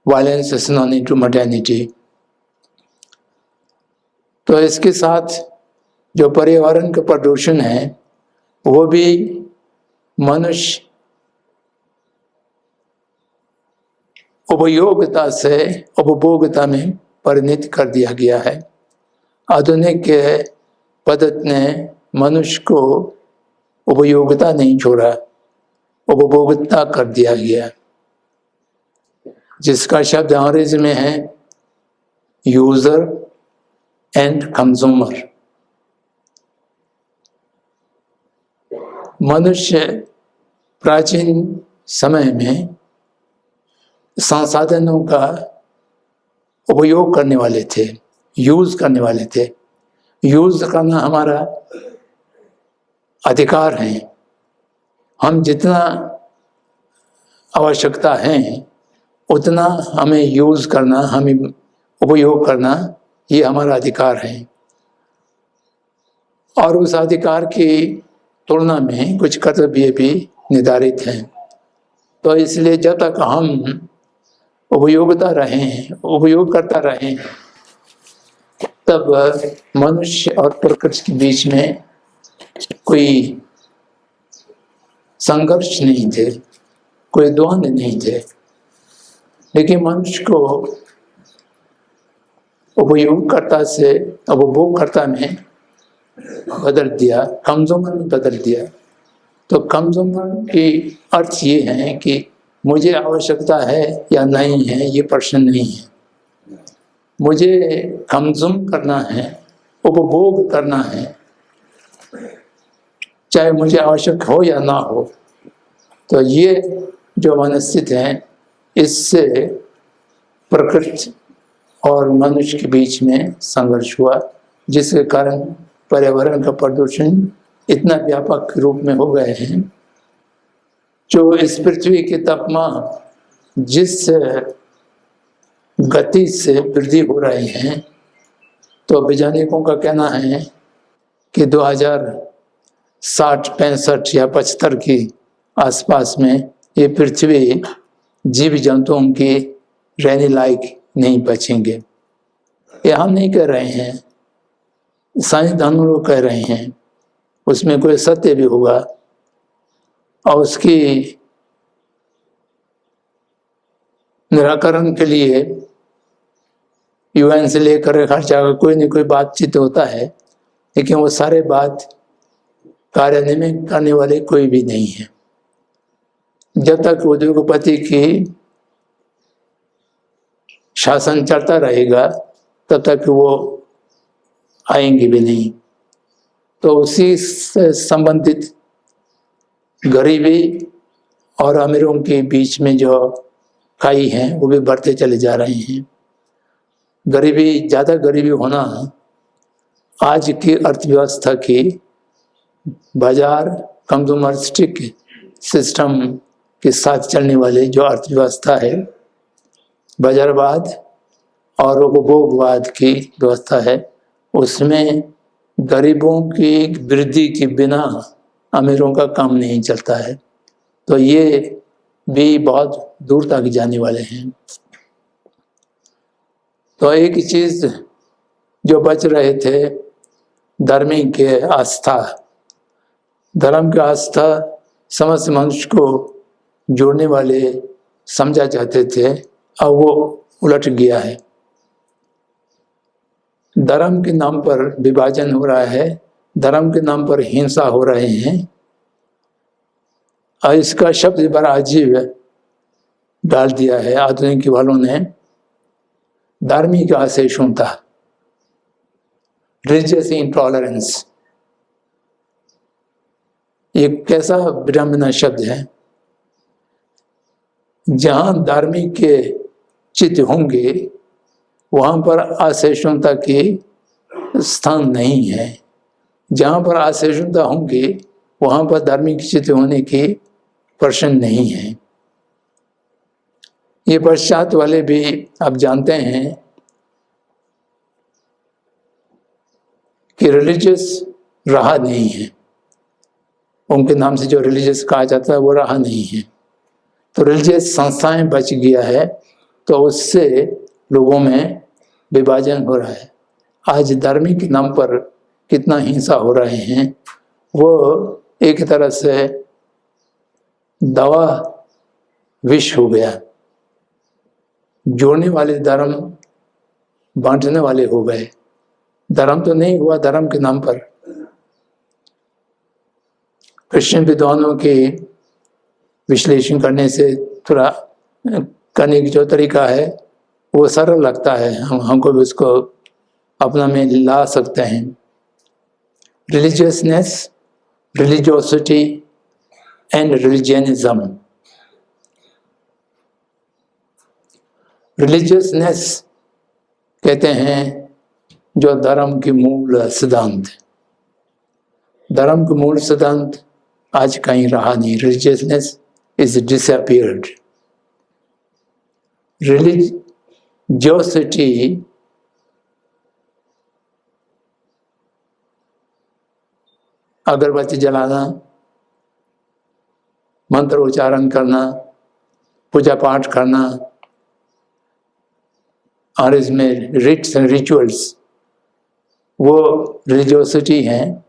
violence is synonym to modernity. तो इसके साथ जो पर्यावरण का प्रदूषण है वो भी मनुष्य उपयोगिता से उपभोक्ता में परिणत कर दिया गया है। आधुनिक पद्धति ने मनुष्य को उपयोगिता नहीं छोड़ा, उपभोक्ता कर दिया गया, जिसका शब्द अंग्रेजी में है यूजर एंड कंज्यूमर। मनुष्य प्राचीन समय में संसाधनों का उपयोग करने वाले थे, यूज करने वाले थे। यूज करना हमारा अधिकार है। हम जितना आवश्यकता है उतना हमें यूज करना, हमें उपयोग करना, ये हमारा अधिकार है। और उस अधिकार की तुलना में कुछ कर्तव्य भी निर्धारित हैं। तो इसलिए जब तक हम उपयोगिता रहें, उपयोग करता रहें, तब मनुष्य और प्रकृति के बीच में कोई संघर्ष नहीं थे, कोई द्वंद नहीं थे। लेकिन मनुष्य को उपयोगकर्ता से उपभोगकर्ता में बदल दिया, कंज्यूमर में बदल दिया। तो कंज्यूमर की अर्थ ये है कि मुझे आवश्यकता है या नहीं है, ये प्रश्न नहीं है। मुझे कंज्यूम करना है, उपभोग करना है, चाहे मुझे आवश्यक हो या ना हो। तो ये जो मनस्थिति है, इससे प्रकृति और मनुष्य के बीच में संघर्ष हुआ, जिसके कारण पर्यावरण का प्रदूषण इतना व्यापक रूप में हो गए हैं जो इस पृथ्वी के तापमान जिस गति से वृद्धि हो रही है, तो वैज्ञानिकों का कहना है कि 2060, 65 या 75 के आसपास में ये पृथ्वी जीव जंतुओं की रहने लायक नहीं बचेंगे। ये हम नहीं कह रहे हैं, साइंसदान लोग कह रहे हैं। उसमें कोई सत्य भी होगा और उसकी निराकरण के लिए यूएन से लेकर हर जगह कोई न कोई बातचीत होता है, लेकिन वो सारे बात कार्यान्वयन करने वाले कोई भी नहीं है। जब तक उद्योगपति की शासन चलता रहेगा तब तक वो आएंगे भी नहीं। तो उसी से संबंधित गरीबी और अमीरों के बीच में जो खाई है वो भी बढ़ते चले जा रहे हैं। गरीबी, ज़्यादा गरीबी होना आज की अर्थव्यवस्था की बाजार कंज्यूमरिस्टिक सिस्टम के साथ चलने वाले जो अर्थव्यवस्था है, बाजारवाद और उपभोगवाद की व्यवस्था है, उसमें गरीबों की वृद्धि के बिना अमीरों का काम नहीं चलता है। तो ये भी बहुत दूर तक जाने वाले हैं। तो एक चीज जो बच रहे थे, धर्म की आस्था। धर्म की आस्था समस्त मनुष्य को जोड़ने वाले समझा जाते थे, अब वो उलट गया है। धर्म के नाम पर विभाजन हो रहा है, धर्म के नाम पर हिंसा हो रहे हैं। और इसका शब्द बड़ा अजीब डाल दिया है आधुनिक वालों ने, धार्मिक असहिष्णुता, रिलीजियस इंटॉलरेंस। ये कैसा विडंबना शब्द है। जहां धार्मिक के चित्त होंगे वहां पर असहिष्णुता के स्थान नहीं है। जहां पर असहिष्णुता होंगे वहां पर धार्मिक चित्त होने के प्रश्न नहीं है। ये पश्चात वाले भी आप जानते हैं कि रिलीजियस रहा नहीं है। उनके नाम से जो रिलीजियस कहा जाता है वो रहा नहीं है। तो रिलीजियस संस्थाएं बच गया है, तो उससे लोगों में विभाजन हो रहा है। आज धार्मिक के नाम पर कितना हिंसा हो रहे हैं, वो एक तरह से दवा विष हो गया। जोड़ने वाले धर्म बांटने वाले हो गए। धर्म तो नहीं हुआ धर्म के नाम पर। क्रिश्चियन विद्वानों के विश्लेषण करने से थोड़ा करने की जो तरीका है वो सरल लगता है, हमको भी उसको अपना में ला सकते हैं। Religiousness, religiosity and रिलीजियनिज्म। रिलीजियसनेस कहते हैं जो धर्म के मूल सिद्धांत। धर्म के मूल सिद्धांत आज कहीं रहा नहीं। Religiousness is disappeared. रिलीजियोसिटी अगरबत्ती जलाना, मंत्र उच्चारण करना, पूजा पाठ करना और इसमें रिट्स एंड रिचुअल्स, वो रिलीजियोसिटी है।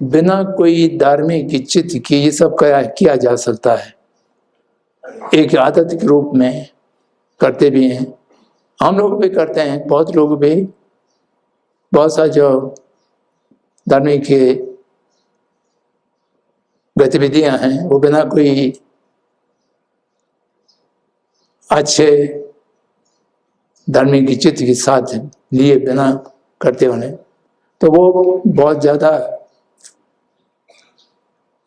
बिना कोई धार्मिक चित्त की ये सब किया जा सकता है। एक आदत के रूप में करते भी हैं, हम लोग भी करते हैं। बहुत लोग भी बहुत सा जो धार्मिक गतिविधियां हैं वो बिना कोई अच्छे धार्मिक चित्त के साथ लिए बिना करते होने, तो वो बहुत ज़्यादा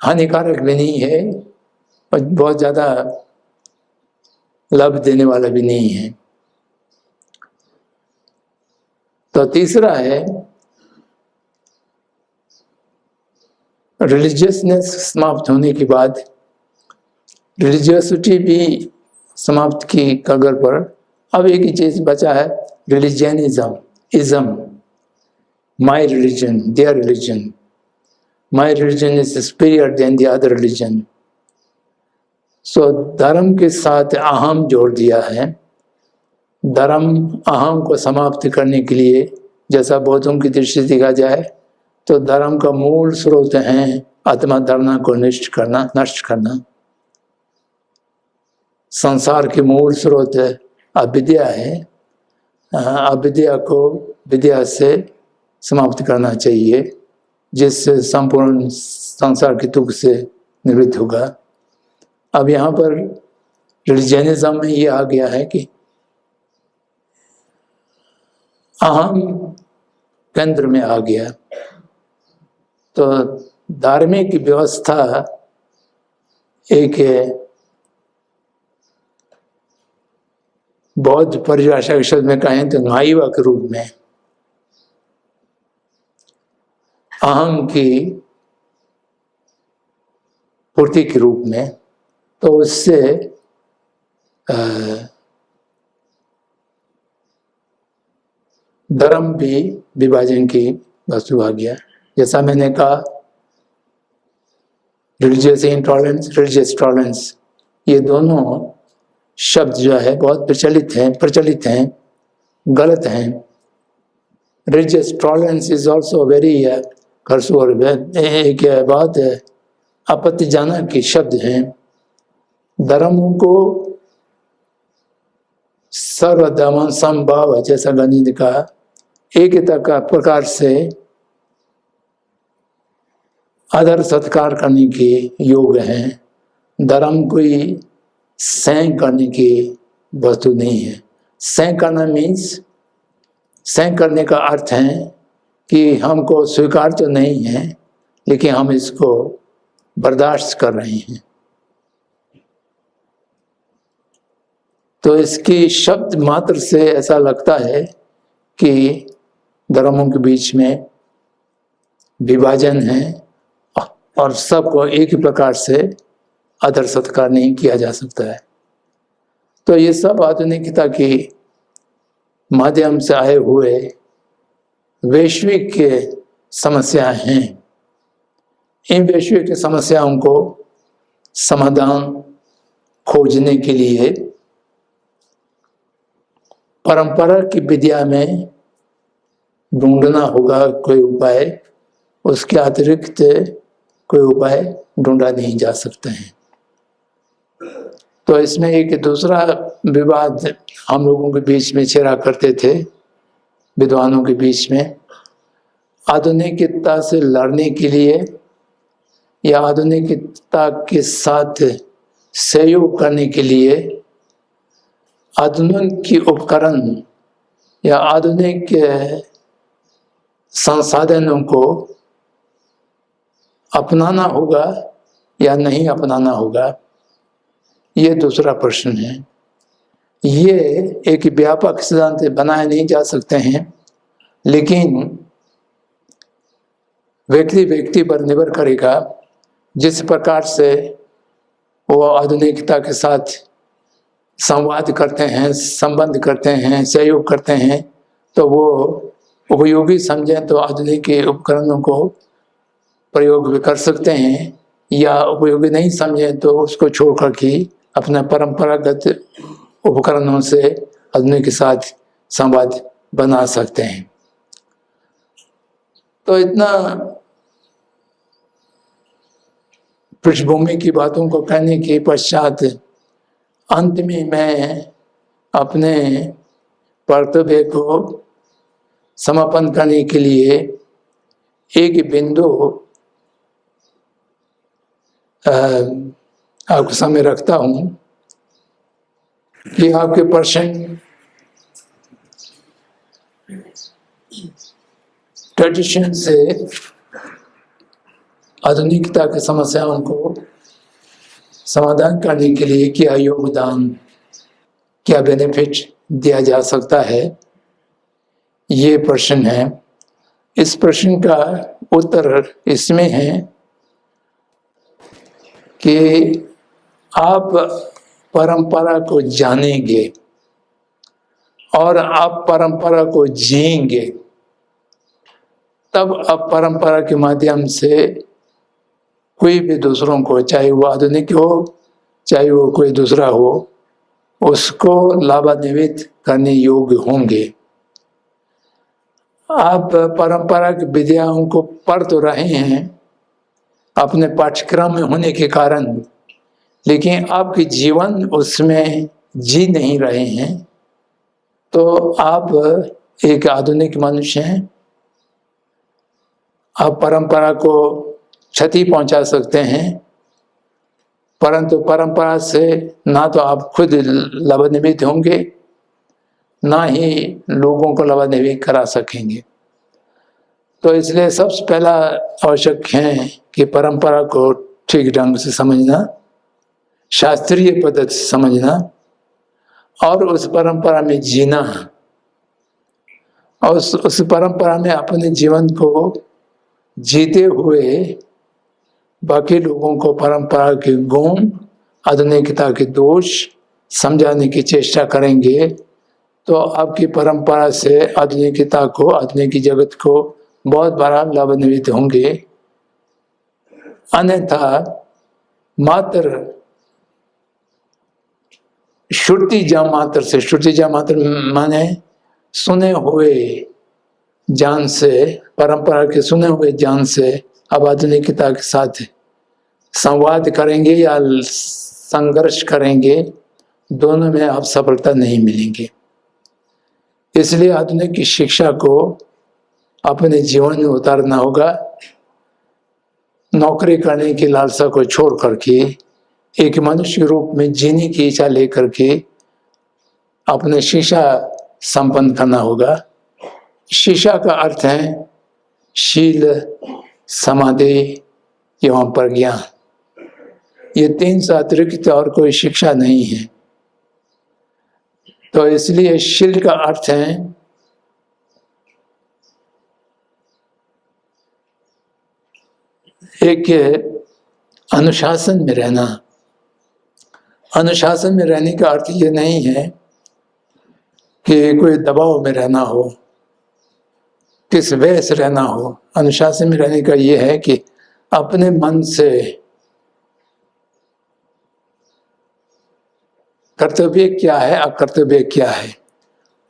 हानिकारक भी नहीं है और बहुत ज़्यादा लाभ देने वाला भी नहीं है। तो तीसरा है रिलीजियसनेस समाप्त होने के बाद रिलीजियसिटी भी समाप्त की कगार पर। अब एक ही चीज बचा है, religionism, ism. My religion, their religion, my religion is superior than the other religion. So धर्म के साथ अहम जोड़ दिया है। धर्म अहम को समाप्त करने के लिए, जैसा बौद्धों की दृष्टि से देखा जाए तो धर्म का मूल स्रोत है आत्मा धारणा को नष्ट करना। संसार के मूल स्रोत अविद्या है। अविद्या को विद्या से समाप्त करना चाहिए, जिससे संपूर्ण संसार के दुख से निवृत्त होगा। अब यहाँ पर रिलीजियनिज्म में ये आ गया है कि अहम केंद्र में आ गया, तो धार्मिक व्यवस्था एक बौद्ध परिभाषा के शब्द में कहें तो माईवा के रूप में अहम की पूर्ति के रूप में, तो उससे धर्म भी विभाजन की वस्तु आ गया। जैसा मैंने कहा, रिलीजियस इंटॉलरेंस, रिलीजियस टॉलरेंस, ये दोनों शब्द जो है बहुत प्रचलित हैं, गलत हैं। Religious tolerance is also very cursor, एक बहुत आपत्तिजनक के शब्द हैं। धर्मों को सर्वधर्म समभाव, जैसा गांधी ने कहा, एकता का प्रकार से आदर सत्कार करने के योग हैं। धर्म कोई सैंक करने की वस्तु नहीं है। सैंक करना मीन्स, सैंक करने का अर्थ है कि हमको स्वीकार तो नहीं है लेकिन हम इसको बर्दाश्त कर रहे हैं। तो इसकी शब्द मात्र से ऐसा लगता है कि धर्मों के बीच में विभाजन है और सबको एक ही प्रकार से आदर सत्कार नहीं किया जा सकता है। तो ये सब आधुनिकता के माध्यम से आए हुए वैश्विक समस्याएं हैं। इन वैश्विक समस्याओं को समाधान खोजने के लिए परंपरा की विद्या में ढूंढना होगा कोई उपाय, उसके अतिरिक्त कोई उपाय ढूंढा नहीं जा सकते हैं। तो इसमें एक दूसरा विवाद हम लोगों के बीच में छिड़ा करते थे, विद्वानों के बीच में। आधुनिकता से लड़ने के लिए या आधुनिकता के साथ सहयोग करने के लिए आधुनिक उपकरण या आधुनिक संसाधनों को अपनाना होगा या नहीं अपनाना होगा, ये दूसरा प्रश्न है। ये एक व्यापक सिद्धांत बनाए नहीं जा सकते हैं, लेकिन व्यक्ति पर निर्भर करेगा जिस प्रकार से वो आधुनिकता के साथ संवाद करते हैं, संबंध करते हैं, सहयोग करते हैं। तो वो उपयोगी समझें तो आधुनिक उपकरणों को प्रयोग भी कर सकते हैं, या उपयोगी नहीं समझें तो उसको छोड़ कर के अपना परंपरागत उपकरणों से आधुनिक के साथ संवाद बना सकते हैं। तो इतना पृष्ठभूमि की बातों को कहने के पश्चात अंत में मैं अपने कर्तव्य को समापन करने के लिए एक बिंदु आपके सामने रखता हूं कि आपके प्रश्न ट्रेडिशन से आधुनिकता की समस्याओं को समाधान करने के लिए क्या योगदान, क्या बेनिफिट दिया जा सकता है, ये प्रश्न है। इस प्रश्न का उत्तर इसमें है कि आप परंपरा को जानेंगे और आप परंपरा को जिएंगे, तब आप परंपरा के माध्यम से कोई भी दूसरों को, चाहे वो आधुनिक हो चाहे वो कोई दूसरा हो, उसको लाभान्वित करने योग्य होंगे। आप परंपरा की विद्याओं को पढ़ तो रहे हैं अपने पाठ्यक्रम में होने के कारण, लेकिन आपके जीवन उसमें जी नहीं रहे हैं, तो आप एक आधुनिक मनुष्य हैं। आप परंपरा को क्षति पहुंचा सकते हैं, परंतु परंपरा से ना तो आप खुद लाभान्वित होंगे, ना ही लोगों को लाभान्वित करा सकेंगे। तो इसलिए सबसे पहला आवश्यक है कि परंपरा को ठीक ढंग से समझना, शास्त्रीय पद्धति से समझना और उस परंपरा में जीना, और उस परंपरा में अपने जीवन को जीते हुए बाकी लोगों को परंपरा के गुण, आधुनिकता के दोष समझाने की चेष्टा करेंगे, तो आपकी परंपरा से आधुनिकता को, आधुनिक जगत को बहुत बड़ा लाभान्वित होंगे। अन्यथा मात्र श्रुति जा मात्र से, श्रुति जा मात्र माने सुने हुए ज्ञान से, परंपरा के सुने हुए ज्ञान से अब आधुनिकता के साथ संवाद करेंगे या संघर्ष करेंगे, दोनों में आप सफलता नहीं मिलेंगे। इसलिए आधुनिक की शिक्षा को अपने जीवन में उतारना होगा। नौकरी करने की लालसा को छोड़ करके एक मनुष्य के रूप में जीने की इच्छा लेकर के अपने शिक्षा संपन्न करना होगा। शिक्षा का अर्थ है शील, समाधि एवं प्रज्ञा। ये तीन से अतिरिक्त और कोई शिक्षा नहीं है। तो इसलिए शील का अर्थ है एक अनुशासन में रहना। अनुशासन में रहने का अर्थ ये नहीं है कि कोई दबाव में रहना हो, किस वजह से रहना हो। अनुशासन में रहने का ये है कि अपने मन से कर्तव्य क्या है, अकर्तव्य क्या है,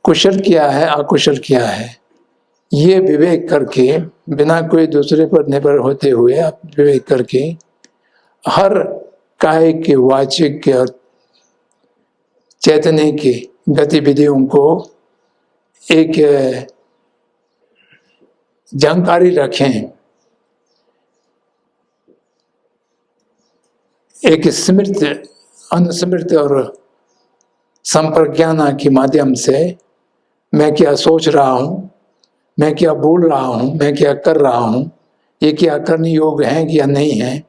कुशल क्या है, अकुशल क्या है, ये विवेक करके, बिना कोई दूसरे पर निर्भर होते हुए आप विवेक करके हर काय के, वाचिक के और चैतन्य की गतिविधियों को एक जानकारी रखें, एक स्मृत, अनुस्मृत और संप्रज्ञाना के माध्यम से मैं क्या सोच रहा हूँ, मैं क्या बोल रहा हूँ, मैं क्या कर रहा हूँ, ये क्या करने योग्य है या नहीं है।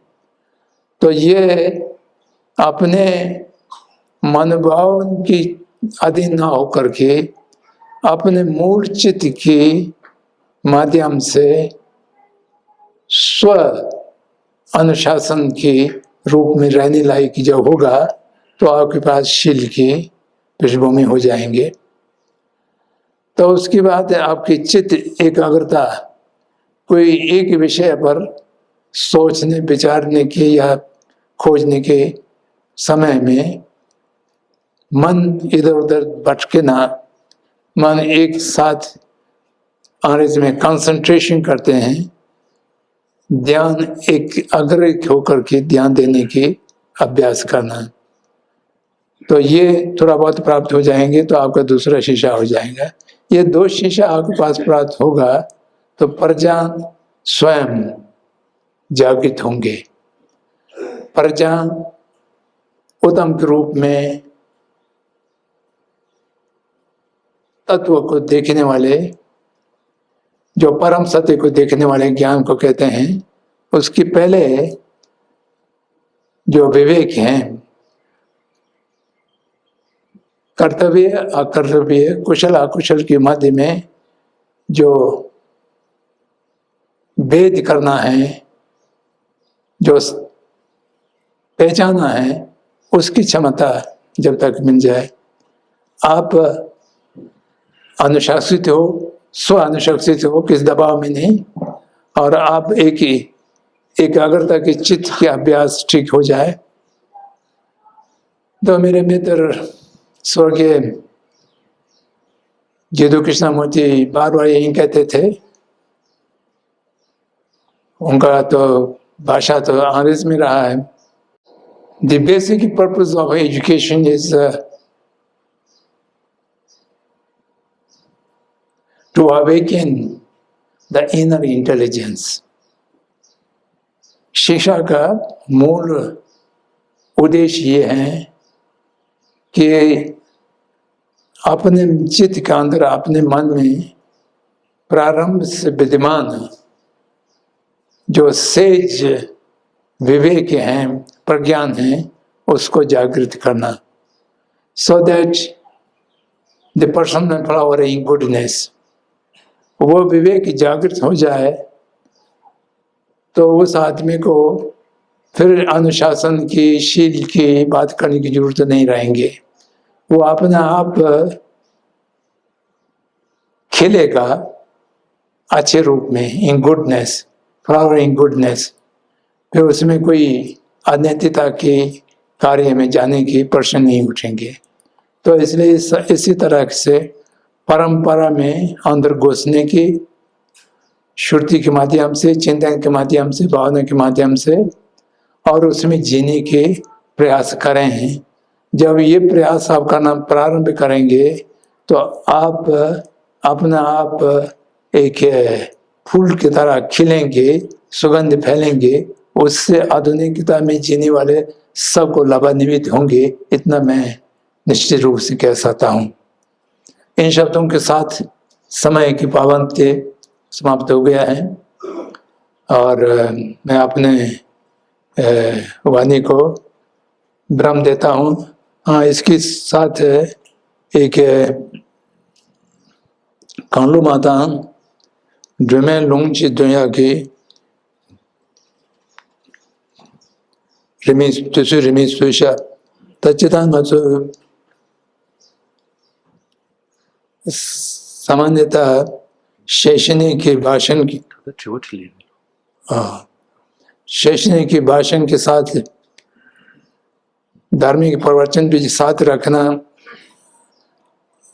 तो ये अपने मनोभाव की अधीन ना होकर के अपने मूल चित्त के माध्यम से स्व अनुशासन के रूप में रहने लायक जब होगा, तो आपके पास शील की पृष्ठभूमि हो जाएंगे। तो उसके बाद आपकी चित्त एकाग्रता कोई एक विषय पर सोचने, विचारने के या खोजने के समय में मन इधर उधर भटके ना, मन एक साथ अंग्रेजी में कंसंट्रेशन करते हैं, ध्यान एक अग्रहित होकर के ध्यान देने के अभ्यास करना। तो ये थोड़ा बहुत प्राप्त हो जाएंगे तो आपका दूसरा शीशा हो जाएगा। ये दो शीशा आपके पास प्राप्त होगा तो प्रजा स्वयं जागृत होंगे। प्रजा उत्तम के रूप में तत्व को देखने वाले, जो परम सत्य को देखने वाले ज्ञान को कहते हैं, उसकी पहले जो विवेक है, कर्तव्य अकर्तव्य, कुशल अकुशल के मध्य में जो भेद करना है, जो पहचाना है, उसकी क्षमता जब तक मिल जाए, आप अनुशासित हो, स्व अनुशासित हो, किस दबाव में नहीं, और आप एक ही एकाग्रता के चित्त के अभ्यास ठीक हो जाए। तो मेरे मित्र स्वर्गीय यदु कृष्णमूर्ति बार बार यही कहते थे, उनका तो भाषा तो अंग्रेज में रहा है, the basic purpose of education is to awaken the inner intelligence. शिक्षा का मूल उद्देश्य ये है कि अपने चित्त के अंदर, अपने मन में प्रारंभ से विद्यमान जो सेज विवेक हैं, प्रज्ञान हैं, उसको जागृत करना, so that the person flower in goodness, वो विवेक जागृत हो जाए तो उस आदमी को फिर अनुशासन की, शील की बात करने की जरूरत नहीं रहेंगे। वो अपना आप खिलेगा अच्छे रूप में, इन गुडनेस, फ्लावर इन गुडनेस। फिर उसमें कोई अनैतिकता के कार्य में जाने की प्रश्न नहीं उठेंगे। तो इसलिए इसी तरह से परंपरा में अंदर घुसने की, श्रुति के माध्यम से, चिंतन के माध्यम से, भावना के माध्यम से, और उसमें जीने के प्रयास करें। जब ये प्रयास आप करना प्रारंभ करेंगे तो आप अपना आप एक फूल की तरह खिलेंगे, सुगंध फैलेंगे, उससे आधुनिकता में जीने वाले सबको लाभान्वित होंगे। इतना मैं निश्चित रूप से कह सकता हूँ। इन शब्दों के साथ समय की पाबंदी समाप्त हो गया है और मैं अपने वाणी को विराम देता हूँ। हाँ, इसके साथ एक कांलू माता ड्रमे लुंगची दुनिया की रिमी स्पेशा तच्चितांग सामान्यतः शैक्षणिक के भाषण की, शैक्षणिक के भाषण के साथ धार्मिक प्रवचन भी साथ रखना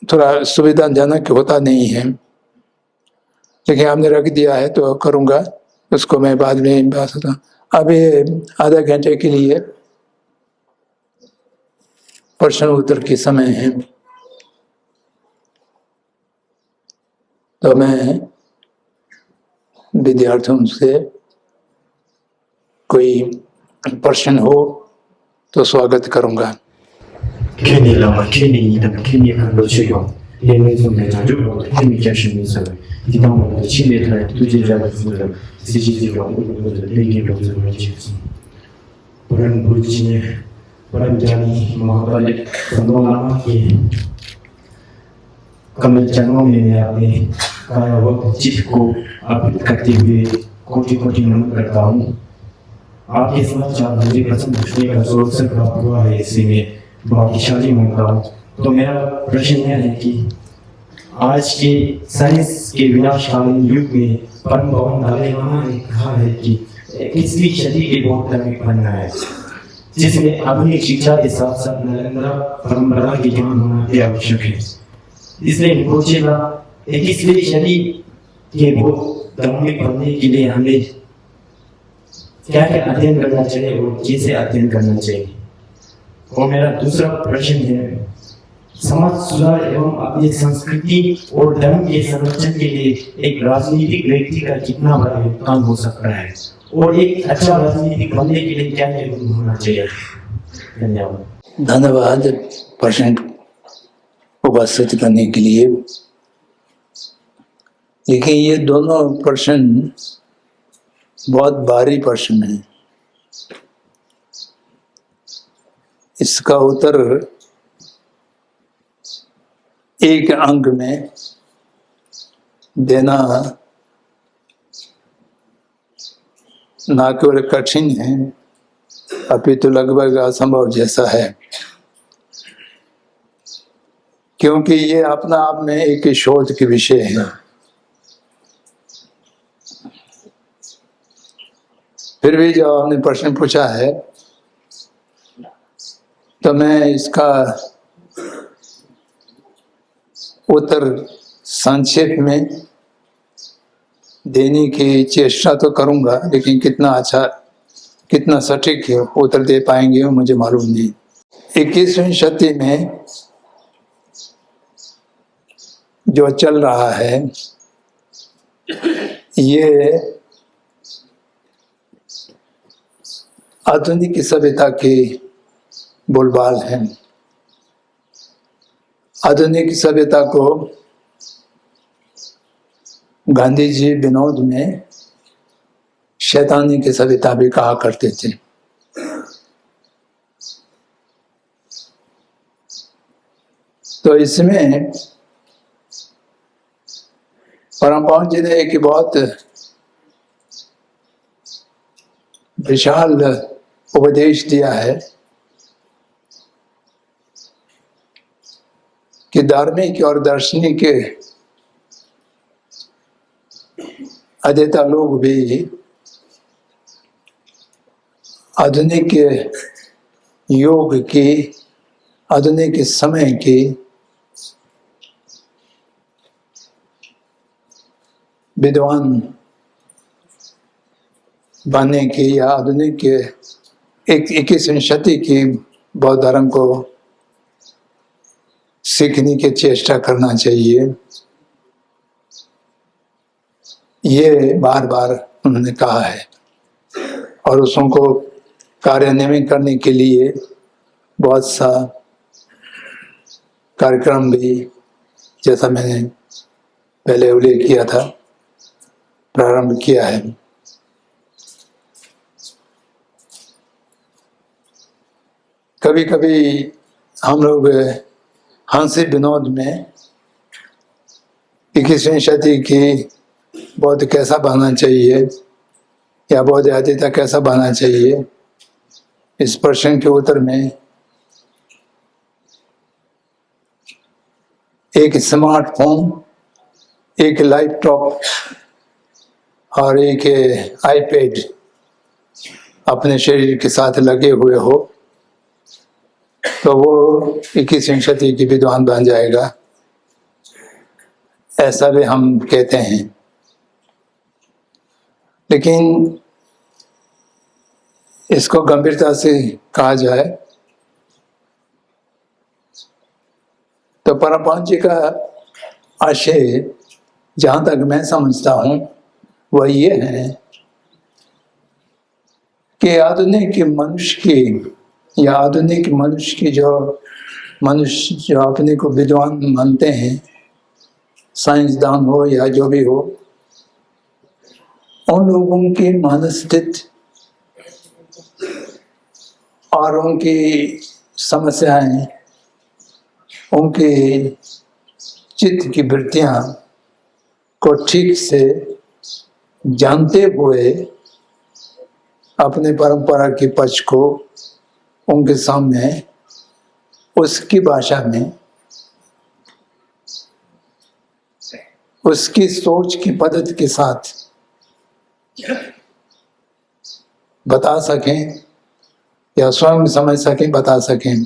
थोड़ा सुविधाजनक होता नहीं है, लेकिन आपने रख दिया है तो करूँगा, उसको मैं बाद में बात करता हूँ। अभी आधा घंटे के लिए प्रश्न उत्तर के समय है, तो मैं विद्यार्थियों से कोई प्रश्न हो तो स्वागत करूंगा। परम ज्ञानी महाबलिक संतों के कमल चरणों में मैं अपने काया वक्त चित्त को अर्पित करते हुए कोटि कोटि नमन करता हूँ। आपके समाचार मुझे प्रसन्न पूछने का अवसर प्राप्त हुआ है, इसलिए मैं भाग्यशाली मानता हूँ। तो मेरा प्रश्न यह है कि आज के साइंस के विनाशकालीन युग में परम भगवान दलाई लामा ने कहा है कि 21वीं सदी के बहुत धार्मिक बनना है, जिसमें आधुनिक शिक्षा के साथ साथ नालंदा परंपरा की ज्ञान होना भी आवश्यक है। इसलिए पूछेगा 21वीं सदी के बहुत धार्मिक बनने के लिए हमें क्या क्या अध्ययन करना चाहिए और कैसे अध्ययन करना चाहिए। और मेरा दूसरा प्रश्न है, समाज सुधार एवं अपनी संस्कृति और धर्म के संरक्षण के लिए एक राजनीतिक व्यक्ति का कितना बड़ा योगदान हो सकता है, और एक अच्छा राजनीतिक बनने के लिए क्या क्या गुण होना चाहिए। धन्यवाद। धन्यवाद प्रश्न उपस्थित करने के लिए। देखिए, ये दोनों प्रश्न बहुत भारी प्रश्न है। इसका उत्तर एक अंक में देना ना केवल कठिन है अपितु लगभग असंभव जैसा है, क्योंकि ये अपना आप में एक शोध के विषय है। फिर भी जब आपने प्रश्न पूछा है तो मैं इसका उत्तर संक्षेप में देने की चेष्टा तो करूंगा, लेकिन कितना अच्छा, कितना सटीक उत्तर दे पाएंगे मुझे मालूम नहीं। 21वीं शताब्दी में जो चल रहा है ये आधुनिक सभ्यता की बोलबाल है। आधुनिक सभ्यता को गांधी जी विनोद में शैतानी की सभ्यता भी कहा करते थे। तो इसमें परमपावन जी ने एक बहुत विशाल उपदेश दिया है कि धार्मिक और दार्शनिक अध्येता लोग भी आधुनिक योग की, आधुनिक समय की विद्वान बनने की या आधुनिक 21वीं शताब्दी की बौद्ध धर्म को सीखने की चेष्टा करना चाहिए। ये बार बार उन्होंने कहा है और उसको कार्यान्वयन करने के लिए बहुत सा कार्यक्रम भी, जैसा मैंने पहले उल्लेख किया था, प्रारंभ किया है। कभी कभी हम लोग हंसी विनोद में 21वीं शताब्दी की बौद्ध कैसा बनना चाहिए या बौद्ध अध्येता कैसा बनना चाहिए, इस प्रश्न के उत्तर में एक स्मार्टफोन, एक लैपटॉप और एक आईपैड अपने शरीर के साथ लगे हुए हो तो वो 21वीं शताब्दी की विद्वान बन जाएगा, ऐसा भी हम कहते हैं। लेकिन इसको गंभीरता से कहा जाए तो परमपावन जी का आशय, जहाँ तक मैं समझता हूँ, वह ये है कि आधुनिक मनुष्य की या आधुनिक मनुष्य की जो मनुष्य जो अपने को विद्वान मानते हैं, साइंसदान हो या जो भी हो, उन लोगों की मनस्थिति और उनकी समस्याएं, उनकी चित्त की वृत्तियां को ठीक से जानते हुए अपने परंपरा के पक्ष को उनके सामने उसकी भाषा में, उसकी सोच की पद्धति के साथ बता सकें या स्वयं समझ सकें, बता सकें।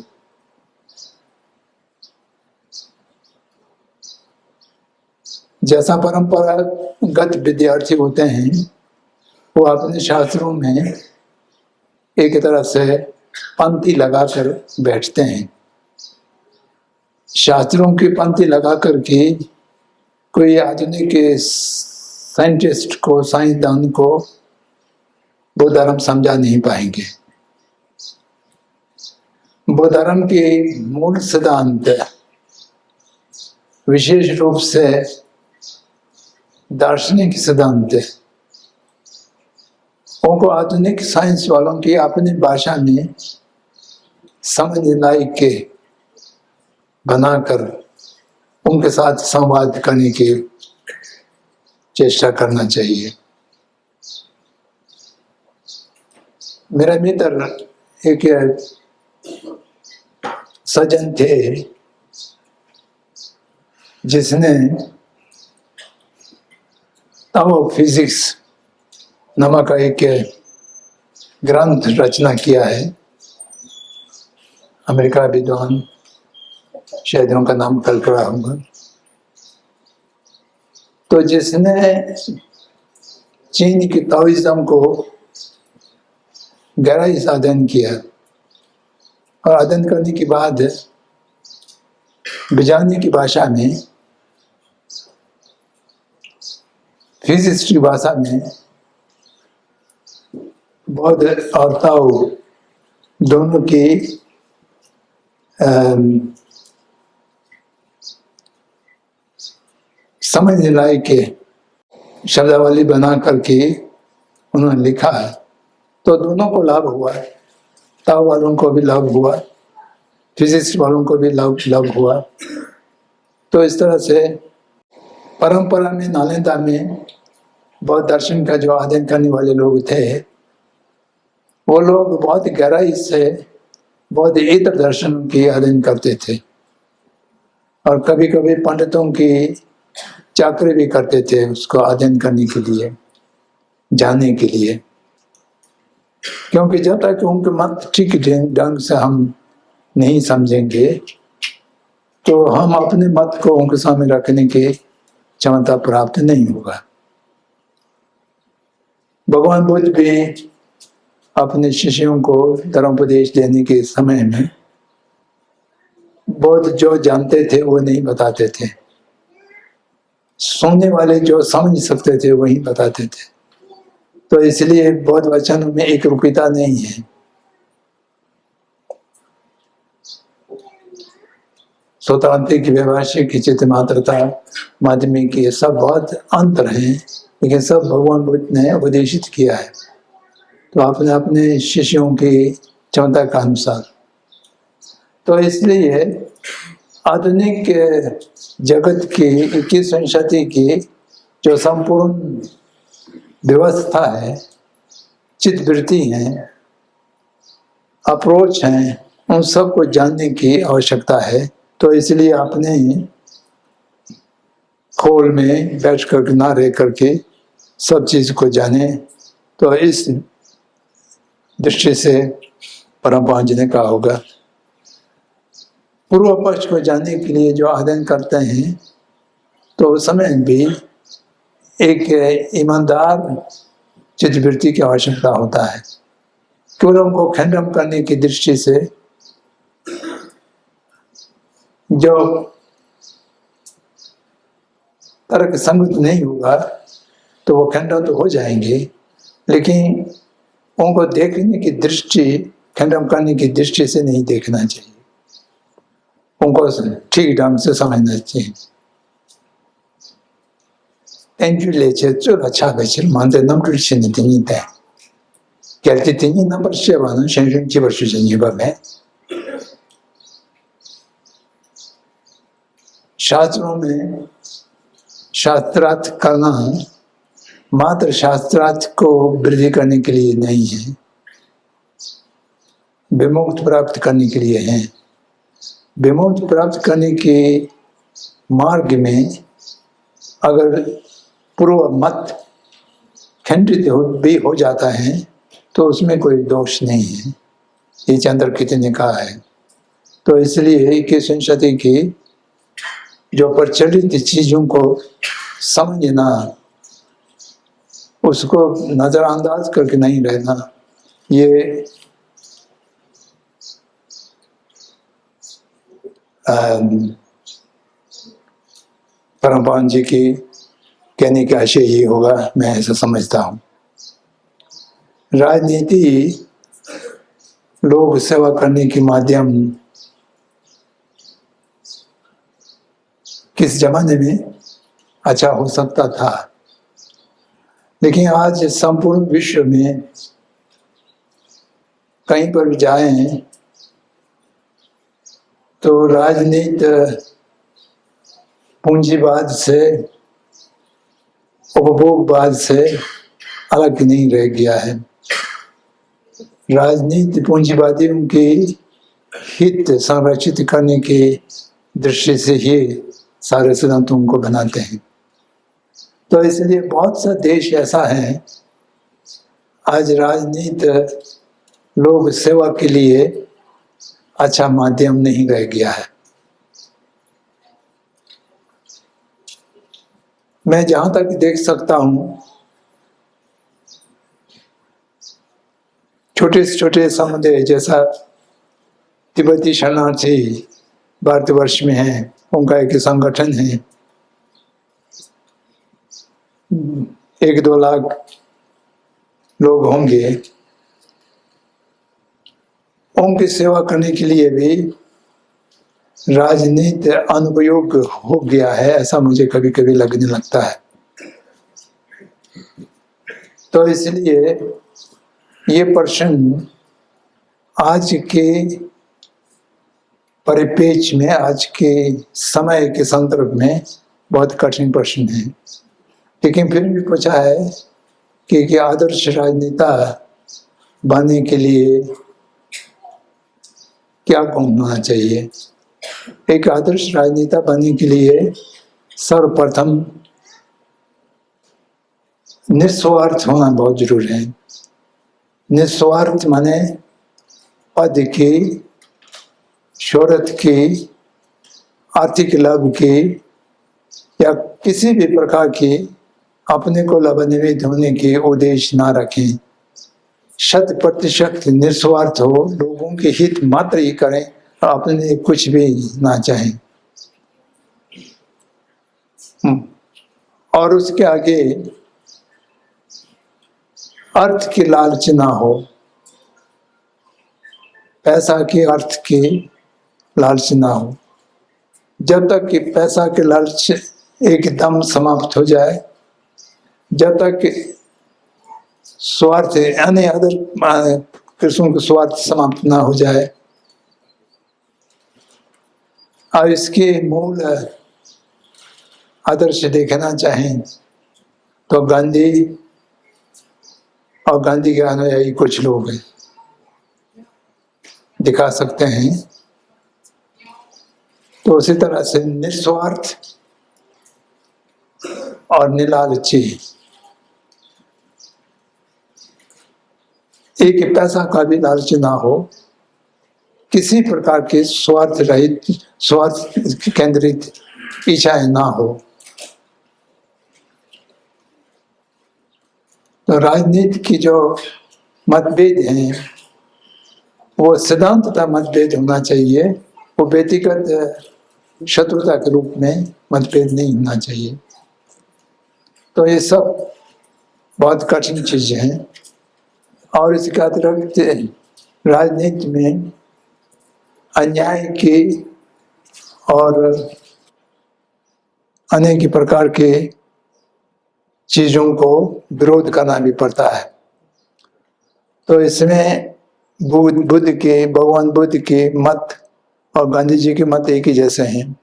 जैसा परंपरागत विद्यार्थी होते हैं, वो अपने शास्त्रों में एक तरह से पंक्ति लगाकर बैठते हैं। शास्त्रों की पंक्ति लगाकर के कोई आधुनिक साइंटिस्ट को, साइंसदान को वो धर्म समझा नहीं पाएंगे। वो धर्म के मूल सिद्धांत विशेष रूप से दार्शनिक सिद्धांत उनको आधुनिक साइंस वालों की अपनी भाषा में समझ लायक के बनाकर उनके साथ संवाद करने की चेष्टा करना चाहिए। मेरा मित्र एक सज्जन थे जिसने ताओ फिजिक्स नामक एक ग्रंथ रचना किया है। अमेरिका विद्वान, शायद उनका नाम कल्पना होगा। तो जिसने चीन की ताओइज्म को गहराई से अध्ययन किया और अध्ययन करने के बाद विज्ञान की भाषा में, फिजिक्स की भाषा में बौद्ध और ताओ दोनों की समझने लायक के शब्दावली बना करके उन्होंने लिखा है। तो दोनों को लाभ हुआ, ताओ वालों को भी लाभ हुआ, फिजिक्स वालों को भी लाभ हुआ। तो इस तरह से परंपरा में नालंदा में बौद्ध दर्शन का जो अध्ययन करने वाले लोग थे, वो लोग बहुत गहराई से बौद्ध इतर दर्शन की अध्ययन करते थे और कभी कभी पंडितों की चाकरी भी करते थे उसको अध्ययन करने के लिए, जानने के लिए। क्योंकि जब तक उनके मत ठीक ढंग से हम नहीं समझेंगे तो हम अपने मत को उनके सामने रखने की क्षमता प्राप्त नहीं होगा। भगवान बुद्ध भी अपने शिष्यों को धर्मोपदेश देने के समय में बौद्ध जो जानते थे वो नहीं बताते थे, सुनने वाले जो समझ सकते थे वही बताते थे। तो इसलिए बौद्ध वचन में एक रूपता नहीं है। स्वतंत्र, व्यवहारिक, चित्त मात्रता, माध्यमिक, ये सब बहुत अंतर हैं, लेकिन सब भगवान बुद्ध ने उपदेशित किया है। तो अपने अपने शिष्यों की क्षमता का अनुसार। तो इसलिए आधुनिक जगत की 21वीं शताब्दी की जो संपूर्ण व्यवस्था है, चित्तवृत्ति है, अप्रोच है, उन सब को जानने की आवश्यकता है। तो इसलिए अपने खोल में बैठ कर ना रह करके सब चीज को जाने। तो इस दृष्टि से परम जी ने कहा होगा, पूर्व पक्ष को जानने के लिए जो अध्ययन करते हैं तो उस समय भी एक ईमानदार चित्तवृत्ति की आवश्यकता होता है। पूर्व को खंडन करने की दृष्टि से जो तर्क संगत नहीं होगा तो वो खंडन तो हो जाएंगे, लेकिन उनको देखने की दृष्टि, खंडन करने की दृष्टि से नहीं देखना चाहिए, उनको ठीक ढंग से समझना चाहिए। अच्छा मानते नम में शास्त्रों में शास्त्रार्थ करना मात्र शास्त्रार्थ को वृद्धि करने के लिए नहीं है, विमुक्त प्राप्त करने के लिए है। विमुक्त प्राप्त करने के मार्ग में अगर पूर्व मत खंडित भी हो जाता है तो उसमें कोई दोष नहीं है, ये चंद्रकित ने कहा है। तो इसलिए 21वीं शताब्दी की जो प्रचलित चीजों को समझना, उसको नजरअंदाज करके नहीं रहना, ये परमपान जी की कहने का आशय ये होगा, मैं ऐसा समझता हूँ। राजनीति लोग सेवा करने के माध्यम किस जमाने में अच्छा हो सकता था, लेकिन आज संपूर्ण विश्व में कहीं पर भी जाएं तो राजनीति पूंजीवाद से, उपभोगवाद से अलग नहीं रह गया है। राजनीति पूंजीवादियों के हित संरक्षित करने के दृष्टि से ही सारे सिद्धांतों को बनाते हैं। तो इसलिए बहुत सा देश ऐसा है आज राजनीति लोग सेवा के लिए अच्छा माध्यम नहीं रह गया है। मैं जहां तक देख सकता हूं, छोटे से छोटे समुदाय जैसा तिब्बती शरणार्थी भारतवर्ष में है, उनका एक संगठन है, 1-2 लाख लोग होंगे। उनकी सेवा करने के लिए भी राजनीति अनुपयोगी हो गया है, ऐसा मुझे कभी कभी लगने लगता है। तो इसलिए ये प्रश्न आज के परिप्रेक्ष्य में, आज के समय के संदर्भ में बहुत कठिन प्रश्न है। लेकिन फिर भी पूछा है कि आदर्श राजनेता बनने के लिए क्या गुण होना चाहिए। एक आदर्श राजनेता बनने के लिए सर्वप्रथम निस्वार्थ होना बहुत जरूरी है। निस्वार्थ माने पद की, शोहरत की, आर्थिक लाभ की या किसी भी प्रकार की अपने को लाभान्वित होने के उद्देश्य ना रखें। 100% निस्वार्थ हो, लोगों के हित मात्र ही करें और अपने कुछ भी ना चाहें। और उसके आगे अर्थ की लालच ना हो, पैसा के अर्थ की लालच ना हो। जब तक कि पैसा के लालच एकदम समाप्त हो जाए, जब तक स्वार्थ यानी अदर किस्म के स्वार्थ समाप्त ना हो जाए। और इसके मूल आदर्श देखना चाहें तो गांधी और गांधी के अनुयायी कुछ लोग हैं, दिखा सकते हैं। तो उसी तरह से निस्वार्थ और निलालची, एक पैसा का भी लालच ना हो, किसी प्रकार के स्वार्थ रहित, स्वार्थ केंद्रित इच्छाएं ना हो। तो राजनीति की जो मतभेद हैं वो सिद्धांतता मतभेद होना चाहिए, वो व्यक्तिगत शत्रुता के रूप में मतभेद नहीं होना चाहिए। तो ये सब बहुत कठिन चीजें हैं। और इसके अतिरिक्त राजनीति में अन्याय की और अनेक प्रकार के चीजों को विरोध करना भी पड़ता है। तो इसमें बुद्ध के, भगवान बुद्ध के मत और गांधी जी के मत एक ही जैसे हैं।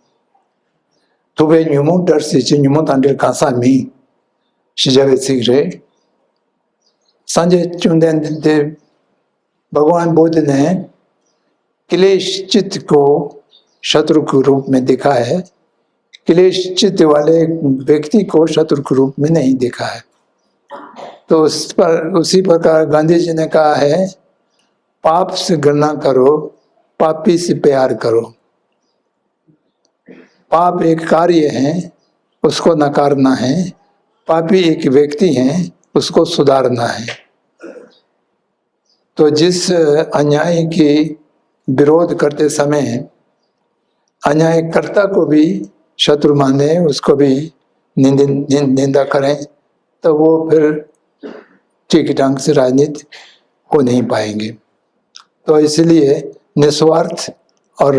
तो वे न्यूमोटर से न्यूमोतांडे कांसा में शिजावे सीखरे संजय चुंदन देव, भगवान बुद्ध ने क्लेश चित्त को शत्रु के रूप में देखा है, क्लेश चित्त वाले व्यक्ति को शत्रु के रूप में नहीं देखा है। तो उस पर उसी प्रकार गांधी जी ने कहा है, पाप से घृणा करो, पापी से प्यार करो। पाप एक कार्य है, उसको नकारना है। पापी एक व्यक्ति है, उसको सुधारना है। तो जिस अन्याय की विरोध करते समय अन्यायकर्ता को भी शत्रु माने, उसको भी निंदा करें, तो वो फिर ठीक ढंग से राजनीति हो नहीं पाएंगे। तो इसलिए निस्वार्थ और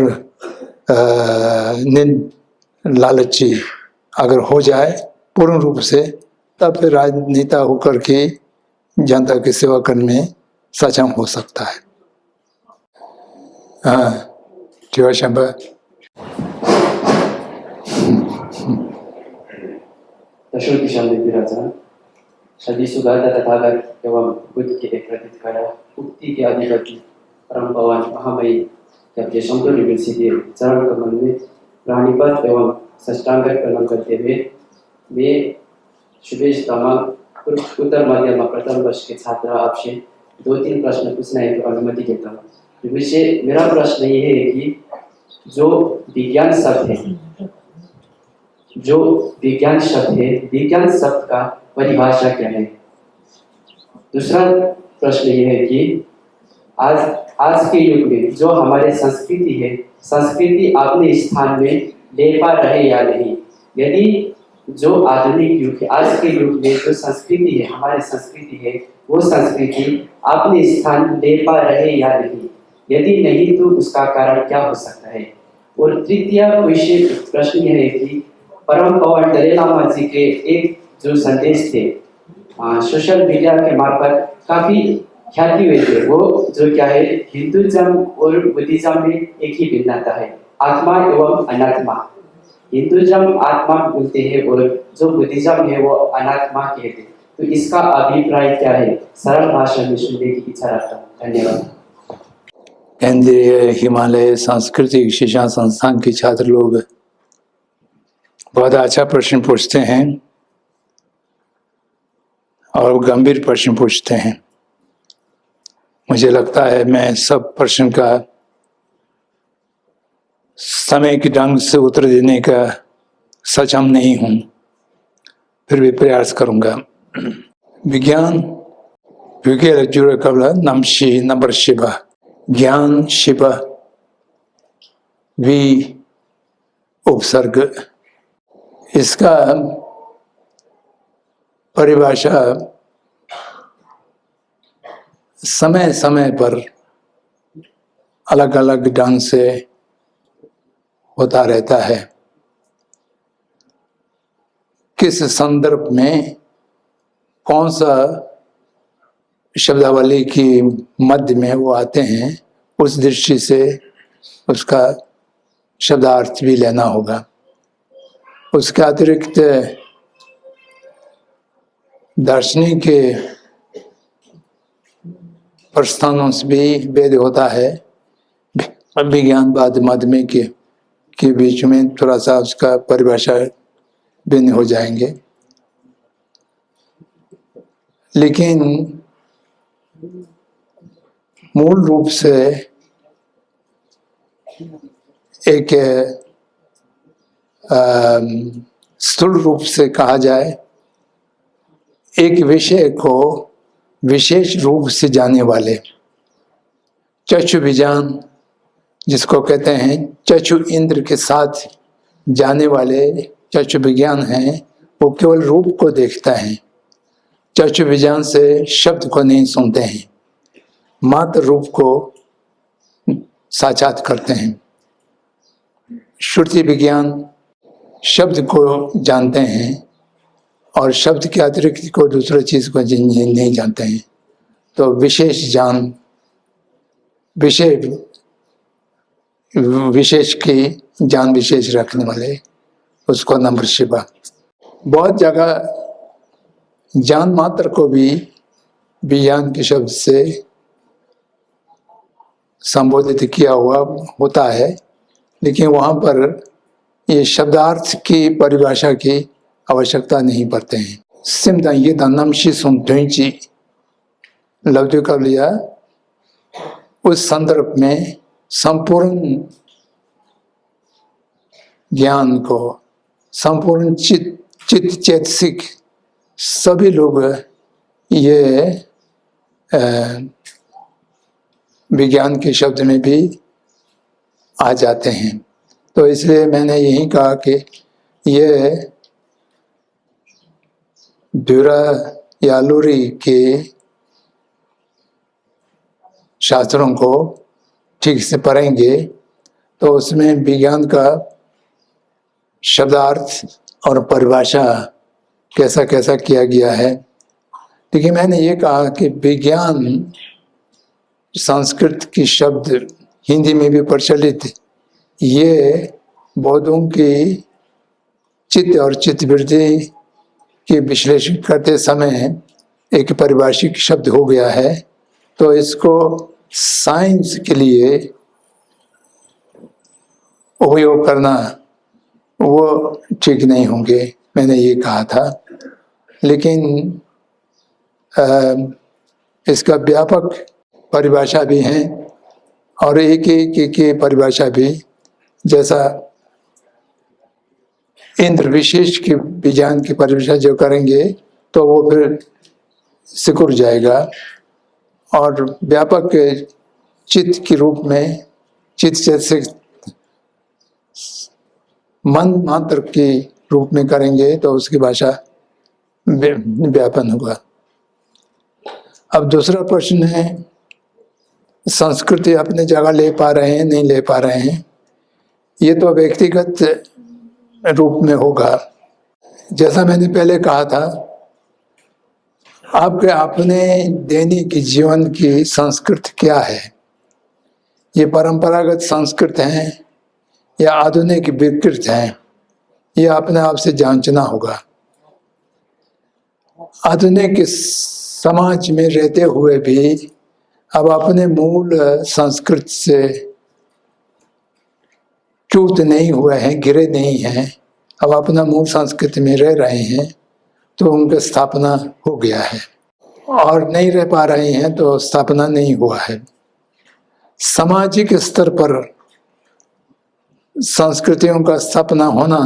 लालची अगर हो जाए पूर्ण रूप से, तब फिर राजनेता होकर के जनता की सेवा करने में सक्षम हो सकता है। हाँ, ठीक शंभा। दशरथ शांती राजा सदी सुगाता तथागत एवं बुद्ध के एक प्रतीक करा उक्ति के अधिपति परम पवन महामयी जब समतुल्य यूनिवर्सिटी चरण कमल में प्राणीपत एवं साष्टांग प्रणाम करते हुए मैं शुभेश तमाम उत्तर मध्य प्रथम वर्ष के छात्र आपसे 2-3 प्रश्न पूछने की अनुमति देता हूँ। विषय मेरा प्रश्न ये है कि जो विज्ञान शब्द है, विज्ञान शब्द का परिभाषा क्या है? दूसरा प्रश्न ये है कि आज के युग में जो हमारे संस्कृति है, संस्कृति अपने स्थान में ले पा रहे या नहीं? यदि जो आधुनिक युग है, आज के युग में जो संस्कृति है, हमारी संस्कृति है, वो संस्कृति अपने स्थान ले पा रहे या नहीं? यदि नहीं तो उसका कारण क्या हो सकता है? और तृतीय प्रश्न यह है कि परम पवन दलाई लामा जी के एक जो संदेश थे सोशल मीडिया के मार्फत काफी ख्याति हुए थे, वो जो क्या है, हिंदुइज्म और बुद्धिज्म में एक ही भिन्नता है, आत्मा एवं अनात्मा। हिंदुइज्म आत्मा बोलते हैं और जो बुद्धिज्म है वो अनात्मा कहते हैं। तो इसका अभिप्राय क्या है? सरल भाषा में सुनने की इच्छा रखता हूँ। धन्यवाद। केंद्रीय हिमालय सांस्कृतिक शिक्षा संस्थान के छात्र लोग बहुत अच्छा प्रश्न पूछते हैं और गंभीर प्रश्न पूछते हैं। मुझे लगता है मैं सब प्रश्न का समय के ढंग से उत्तर देने का सक्षम नहीं हूँ, फिर भी प्रयास करूँगा। विज्ञान कबल नमशी नंबर शिव ज्ञान शिव वी उपसर्ग, इसका परिभाषा समय समय पर अलग अलग ढंग से होता रहता है। किस संदर्भ में कौन सा शब्दावली की मध्य में वो आते हैं, उस दृष्टि से उसका शब्दार्थ भी लेना होगा। उसके अतिरिक्त दार्शनिक के प्रस्थानों से भी भेद होता है। विज्ञानवाद माध्यमिक के बीच में थोड़ा सा उसका परिभाषा भिन्न हो जाएंगे, लेकिन मूल रूप से एक स्थूल रूप से कहा जाए, एक विषय को विशेष रूप से जाने वाले चक्षु विज्ञान, जिसको कहते हैं चक्षु इंद्र के साथ जाने वाले चक्षु विज्ञान हैं, वो केवल रूप को देखता है। चक्षु विज्ञान से शब्द को नहीं सुनते हैं, मात्र रूप को साक्षात करते हैं। श्रुति विज्ञान शब्द को जानते हैं और शब्द के अतिरिक्त को दूसरी चीज को नहीं जानते हैं। तो विशेष ज्ञान, विशेष की ज्ञान विशेष रखने वाले, उसको नंबर शिवा। बहुत जगह ज्ञान मात्र को भी विज्ञान के शब्द से संबोधित किया हुआ होता है, लेकिन वहाँ पर ये शब्दार्थ की परिभाषा की आवश्यकता नहीं पड़ते हैं। सिमता ये नमशी सुनची लब्ध कर लिया, उस संदर्भ में संपूर्ण ज्ञान को, संपूर्ण चित्त चैतसिक सभी लोग ये विज्ञान के शब्द में भी आ जाते हैं। तो इसलिए मैंने यही कहा कि ये ड्यूरा या लूरी के शास्त्रों को ठीक से पढ़ेंगे तो उसमें विज्ञान का शब्दार्थ और परिभाषा कैसा कैसा किया गया है। लेकिन मैंने ये कहा कि विज्ञान संस्कृत की शब्द हिंदी में भी प्रचलित, ये बौद्धों की चित्त और चित्तवृत्ति के विश्लेषण करते समय एक पारिभाषिक शब्द हो गया है, तो इसको साइंस के लिए उपयोग करना वो ठीक नहीं होंगे, मैंने ये कहा था। लेकिन इसका व्यापक परिभाषा भी है और एक की परिभाषा भी, जैसा इंद्र विशेष की विज्ञान की परिभाषा जो करेंगे तो वो फिर सिकुड़ जाएगा, और व्यापक चित्त के रूप में, चित्त जैसे मन मात्र के रूप में करेंगे तो उसकी भाषा व्यापन होगा। अब दूसरा प्रश्न है, संस्कृति अपने जगह ले पा रहे हैं नहीं ले पा रहे हैं, ये तो व्यक्तिगत रूप में होगा। जैसा मैंने पहले कहा था, आपके अपने दैनिक जीवन की संस्कृति क्या है, ये परंपरागत संस्कृत है या आधुनिक विकृत है, ये अपने आप से जांचना होगा। आधुनिक समाज में रहते हुए भी अब अपने मूल संस्कृत से च्युत नहीं हुए हैं, गिरे नहीं हैं, अब अपना मूल संस्कृति में रह रहे हैं तो उनकी स्थापना हो गया है, और नहीं रह पा रहे हैं तो स्थापना नहीं हुआ है। सामाजिक स्तर पर संस्कृतियों का स्थापना होना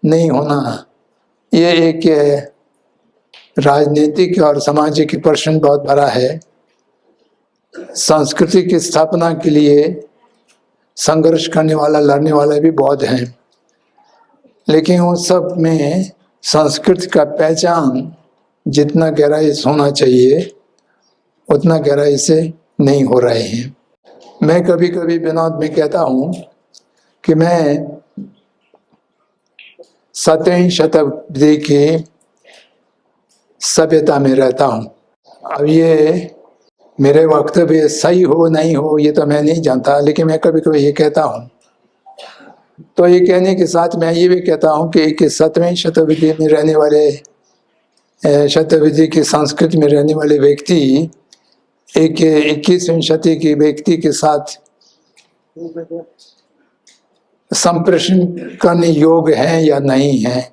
नहीं होना, ये एक राजनीतिक और सामाजिक प्रश्न बहुत बड़ा है। संस्कृति की स्थापना के लिए संघर्ष करने वाला, लड़ने वाला भी बहुत हैं, लेकिन उन सब में संस्कृति का पहचान जितना गहराई से होना चाहिए उतना गहराई से नहीं हो रहे हैं। मैं कभी कभी विनोद में कहता हूँ कि मैं 7वीं शताब्दी की सभ्यता में रहता हूँ। अब ये मेरे वक्तव्य सही हो नहीं हो ये तो मैं नहीं जानता, लेकिन मैं कभी कभी ये कहता हूँ। तो ये कहने के साथ मैं ये भी कहता हूँ कि 7वीं शताब्दी में रहने वाले, शताब्दी की संस्कृति में रहने वाले व्यक्ति एक 21वीं शताब्दी के व्यक्ति के साथ संप्रेषण करने योग्य हैं या नहीं है,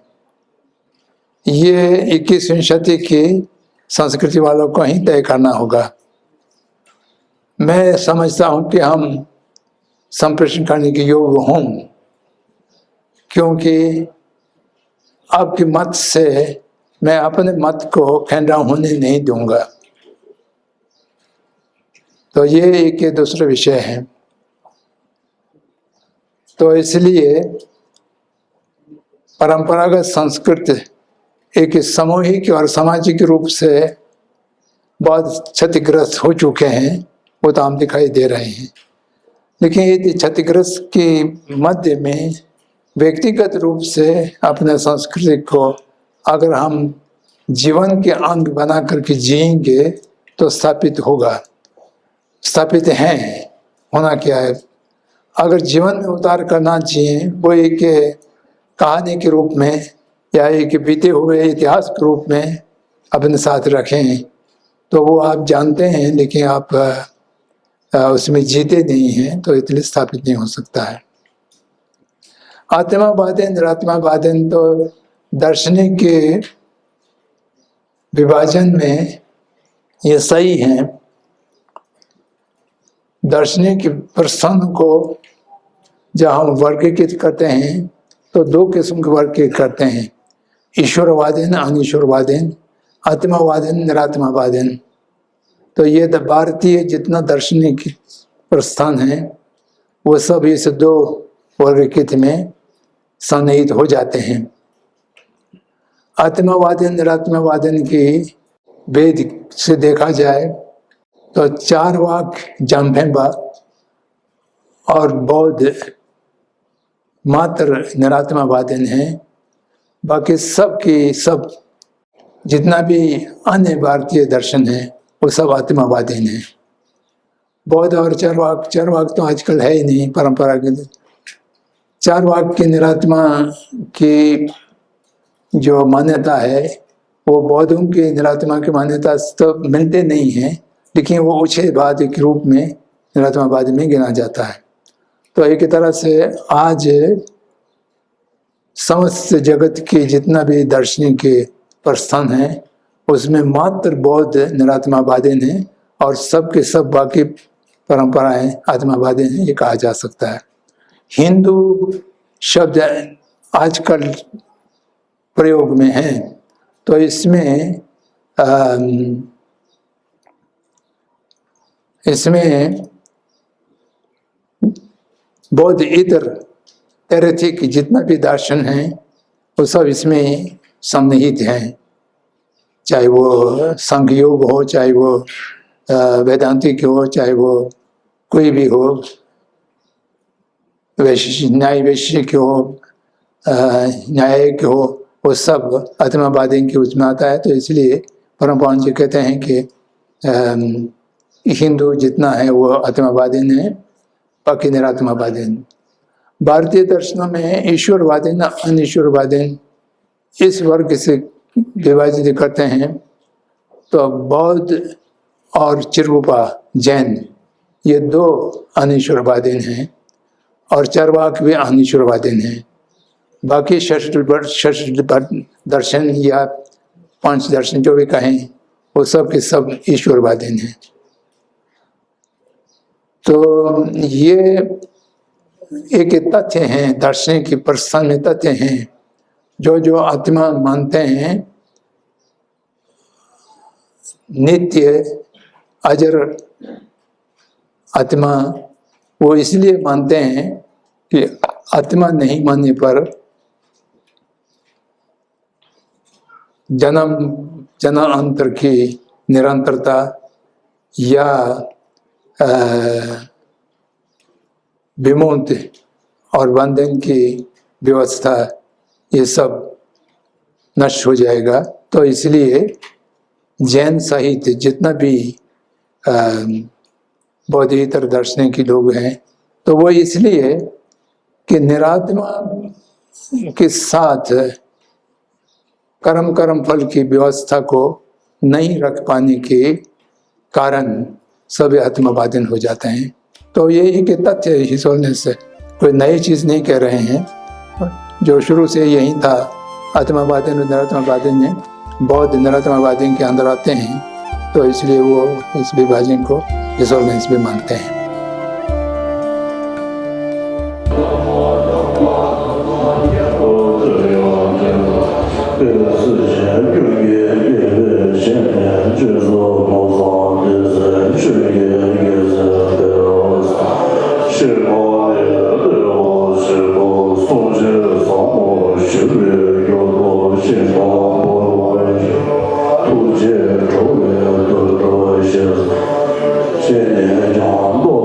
ये 21वीं शताब्दी की संस्कृति वालों को ही तय करना होगा। मैं समझता हूँ कि हम संप्रेषण करने के योग्य हों, क्योंकि आपके मत से मैं अपने मत को खंडा होने नहीं दूंगा। तो ये एक दूसरा विषय है। तो इसलिए परंपरागत संस्कृति एक सामूहिक और सामाजिक रूप से बहुत क्षतिग्रस्त हो चुके हैं, वो तो हम दिखाई दे रहे हैं। लेकिन ये क्षतिग्रस्त के मध्य में व्यक्तिगत रूप से अपने संस्कृति को अगर हम जीवन के अंग बना करके जिएंगे तो स्थापित होगा, स्थापित हैं। होना क्या है, अगर जीवन में उतार करना चाहिए वो एक कहानी के रूप में या एक बीते हुए इतिहास के रूप में अपने साथ रखें तो वो आप जानते हैं, लेकिन आप उसमें जीते नहीं हैं, तो इसलिए स्थापित नहीं हो सकता है। आत्मावादन निरात्मावादन तो दार्शनिक के विभाजन में ये सही है। दार्शनिक प्रश्न को जब हम वर्गीकृत करते हैं तो 2 किस्म के वर्गीकृत करते हैं, ईश्वरवादन, अनिश्वरवादन, आत्मावादन, निरात्मावादन। तो ये भारतीय जितना दार्शनिक प्रस्थान है वो सब इस 2 वर्गीकृत में सन्निहित हो जाते हैं। आत्मावादन निरात्मावादन की वेद से देखा जाए तो चारवाक जाम्भेबा और बौद्ध मात्र निरात्मावादन है, बाकी सब की सब जितना भी अन्य भारतीय दर्शन है वो सब आत्मावादन है। बौद्ध और चारवाक तो आजकल है ही नहीं, परंपरा के। चारवाक की निरात्मा की जो मान्यता है वो बौद्धों के निरात्मा की मान्यता तो मिलते नहीं हैं, लेकिन वो उच्छेदवाद के रूप में निरात्मावाद में गिना जाता है। तो एक तरह से आज समस्त जगत के जितना भी दार्शनिक के प्रस्थान है उसमें मात्र बौद्ध निरात्मावादी हैं और सब के सब बाकी परंपराएं आत्मावादी हैं, ये कहा जा सकता है। हिंदू शब्द आजकल प्रयोग में है, तो इसमें बौद्ध इतर एरेथिक जितना भी दर्शन है वो सब इसमें सम्मिलित हैं, चाहे वो संघ योग हो, चाहे वो वेदांतिक हो, चाहे वो कोई भी हो, न्याय वैशेषिक हो, न्यायिक हो, वो सब आत्मावादी के उसमें आता है। तो इसलिए परमपावन जी कहते हैं कि हिंदू जितना है वो आत्मावादी है, बाकी निरात्मावादी। भारतीय दर्शनों में ईश्वरवादी न अनिश्वरवादी इस वर्ग से विभाजित करते हैं। तो बौद्ध और चिरगुपा जैन ये दो अनिश्वरवादी हैं और चार्वाक भी अनिश्वरवादी हैं। बाकी षष्ठ दर्शन या पांच दर्शन जो भी कहें वो सब के सब ईश्वरवादी हैं। तो ये एक तथ्य हैं, दर्शन की प्रस्थान में तथ्य हैं। जो जो आत्मा मानते हैं नित्य अजर आत्मा, वो इसलिए मानते हैं कि आत्मा नहीं मानने पर जन्म जन्मांतर की निरंतरता या विमुक्त और बंधन की व्यवस्था ये सब नष्ट हो जाएगा। तो इसलिए जैन सहित जितना भी बौद्धेतर दर्शन के लोग हैं तो वो इसलिए कि निरात्मा के साथ कर्म फल की व्यवस्था को नहीं रख पाने के कारण सभी आत्मावादी हो जाते हैं। तो ये एक तथ्य है, हिसोलने से कोई नई चीज़ नहीं कह रहे हैं, जो शुरू से यही था। आत्मावादी और निरात्मावादी में बौद्ध निरात्मावादी के अंदर आते हैं, तो इसलिए वो इस विभाजन को हिसोलने भी मानते हैं। Hãy subscribe cho kênh Ghiền Mì Gõ để không bỏ lỡ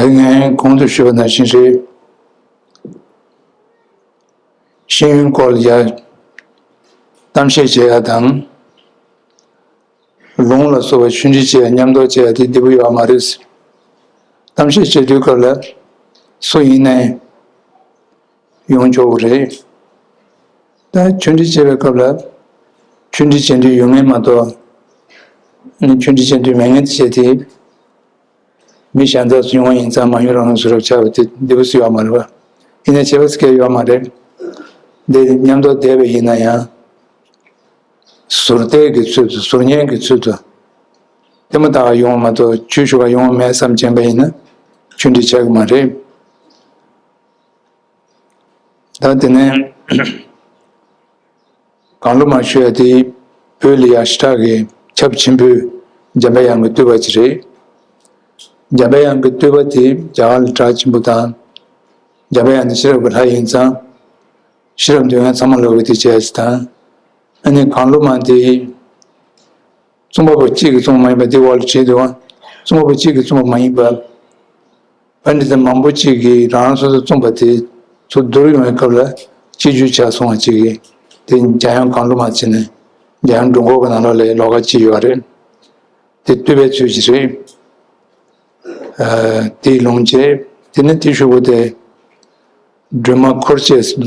당연히 공도시와 나신시 신윤골야 담시제야당 롱라서 춘지제 냠도제 디디부야 마르스 담시제들걸라 소인의 용조를 다 춘지제가 춘지제도 용해마도 춘지제도 맹했지 미션도 중요한 인사만이라는 수록자가 되부스요 말과 이내 제부스케요 말에 내 냠도 대베 이나야 수르테 기초도 소녀 기초도 때마다 용마도 주주가 용매 삼점배이나 춘지책 말에 다드네 강로마셔야디 별리아스타게 첩침부 잠배양 그때버지리 잠배양 그때버티 자알 트라침부다 잠배양 시럽을 하인사 시럽 중에 사물로부터 제스타 아니 강로만디 좀버지기 좀 많이 받이 월치도 좀버지기 좀 많이 받 반드시 mambuchigi ranso 좀버티 소도리면 걸라 지주자 송아지기 된 자연 강로마치네 자연 동고가 나눠래 로가치 요아래 대투베 주지리 디롱제 디는 티슈고데 드마 코르체스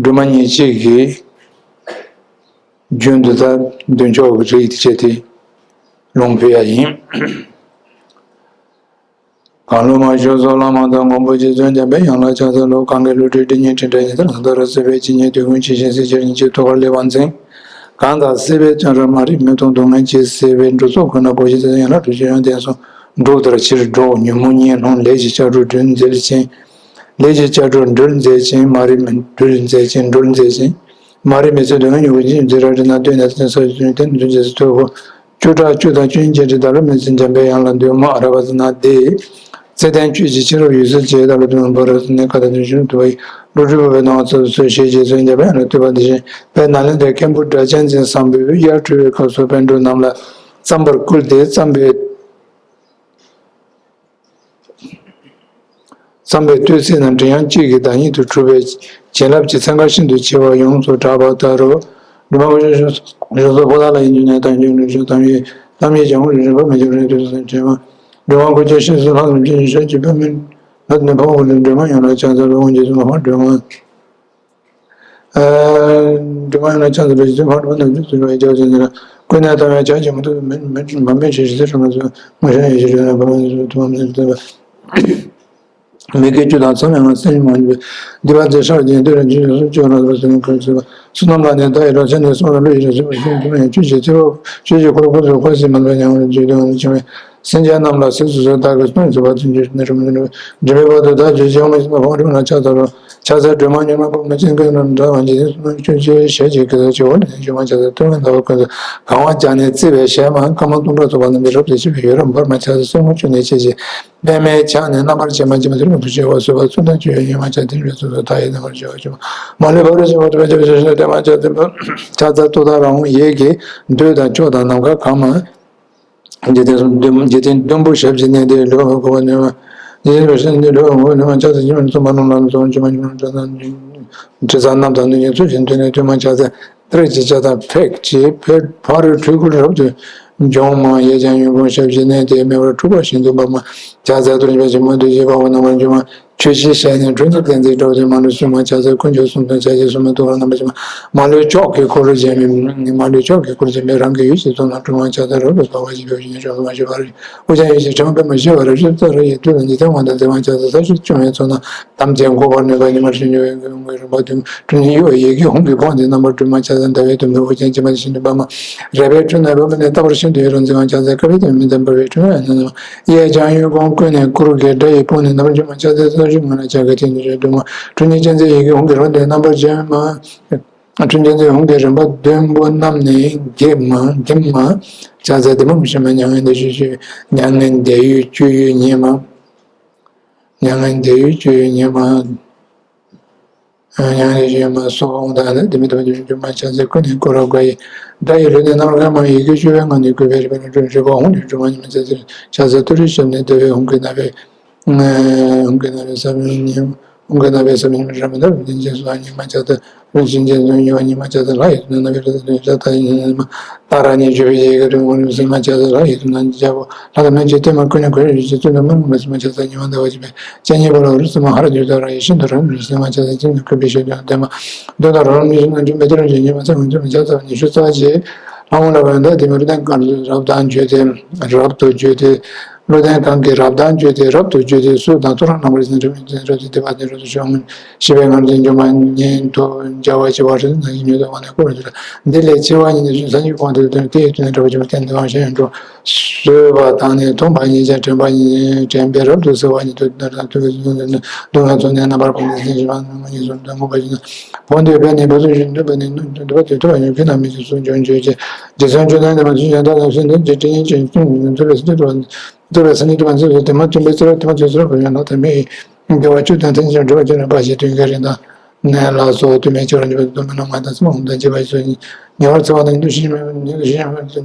드마니치기 준도다 돈조브 리티체티 롱페야이 강로마 조솔라마다 공부지 전자배 양라차서로 강계루를 dinheiro 나더러스베 진에 되고 지신세저인지 도걸레 완생 간다 세베 전마리 메동동에 세베 조소거나 보시는 연락 주시는데서 도더러 치르도 뉴모니아 논 레지처로 든젤치 레지처로 든젤치 마리면 든젤치 든젤치 마리메서는 요지 제라드나 되는서 서주는 든젤스도 주다 준제를 다루면서 전배 양란도 알아봤나 데 세단 주지치로 유서 제대로 좀 벌었네 가다는 도이 로르베 나와서 세제제 이제 배는 또 받지 배나는 데 캠부터 전진 삼비 야트 거서 밴도 남라 삼버 꿀데 삼비 투세는 대한 지기 단위 두트베 제랍지 생각신도 지와 용소 잡아다로 누마고저 저서 보다라 인준에 단준을 저단위 담이 정을 보면 저는 제가 동안고 제시를 하는 진짜 집에는 나는 보고는 되면 연락 찾아서 언제 좀 하면 동안에 찾아서 좀 하면 좀 이제는 그날 다음에 자지부터 맨 제시를 하면서 뭐야 이제 보면 좀 මේක 주다서면 선생님은 디바제서 이제들은 저는 그래서 수남만에 다이로 전에 손을 이제 좀 주제로 주제 그룹으로 관심을 가지고 지금 지금 신자남라 스스로 다그 선에서 받은 내려면 제배바도 다 주제하면서 보려나 찾아서 드만이만 보면 생각은 다 완전히 주제 셰지 그래서 저는 좀 찾아서 들어간다고 그래서 강화장에 집에 셰만 가만동으로 받는 게 없지 여러 번 맞춰서 뭐 주네 제지 매매 장에 남아지만 지금 부지와서 손에 주의에 맞춰드려서 다 있는 거죠. 말에 버리지 못해 저저 맞춰 찾아 또 다른 얘기 되다 저다 나가 가만 이제 dombu shebjine de lo ko ne ne version de lo ne man cha de man so man non so man cha de nam dan ne so jin de man cha de tre cha da fake chi per par tu ko ro de joma ye jan yu ko shebjine de me ro tu ba shin do ba ma cha za do ne ma de je ba wa na man joma 최시 시에는 전적된 저도 많은 수만 자서 근조선도 자제 수만 도와나 뭐 말로 좋게 고르지면 말로 좋게 고르지면 랑게 유지도 나트만 자다로 도와지 표현이 좀 많이 말 오자 이제 정말 맞아 버렸어요. 이들은 이제 완전 대만 자서 사실 좀 해서나 담쟁 고번에 가니 말씀이 뭐든 이 얘기 홍비 본데 넘버 좀 맞아는데 왜좀 오지 마시는 바마 레베트나 보면 따버신도 이런 점 자서 그래도 믿는 버베트나 예 장유 공권에 그렇게 돼 보는 넘버 좀 맞아서 mana jaga tin je duma tuni jenze yegi hongge ronde number jama tuni jenze hongge ramba dembo namne gemma jaza de mum shema nyang de ju nyang de yu ju yu nyema nyang de yu ju nyema nyang de nyema so onda de mi de ju ma jaza ko ni ko ro gai dai ro de na ga ma yegi ju yang ni ko ver ben ju ju ko hong ju ma ni jaza turi shene de hongge na be aunque no sabemos, aunque no sabemos remedio, Jesús año machado, Jesús año machado, la no había ya para ni yo llegué a un machado, la no llevo, la noche tema con el que yo no me machado ni manda hoy, ya ni por los mahara de la raíz de los machado de que bicho de tema, de la ron ni no yo me tengo ni más un machado ni yo estaba allí, a una banda de verdad con rabdan jete, rabto jete Loden kanki rabdan jyoti rabto jyoti su natura namris nirviti devati rotoshaman shivengan jinjoman nyento jawa chivashi na inyoda wane kurajira dile chiwani ni sanyi kwante te tune rabajima kende wansha yanto suwa tani tomba ni jen temba ni jembe rabdo suwa ni to dunga zone na barpa ni jivan ni zon dango bajina ponde bene bozo jindo bene dvati to ni kina mi su jonjoje jesan jodan ma jinda da sin de jini jin to dove sono i tuoi te ma tu besero te ma tu solo per no te mi che ho ciuto tanto giorno giorno base tu in garenda nella so tu mi giorno giorno non ma da sono da ci vai so ni ho so da in ci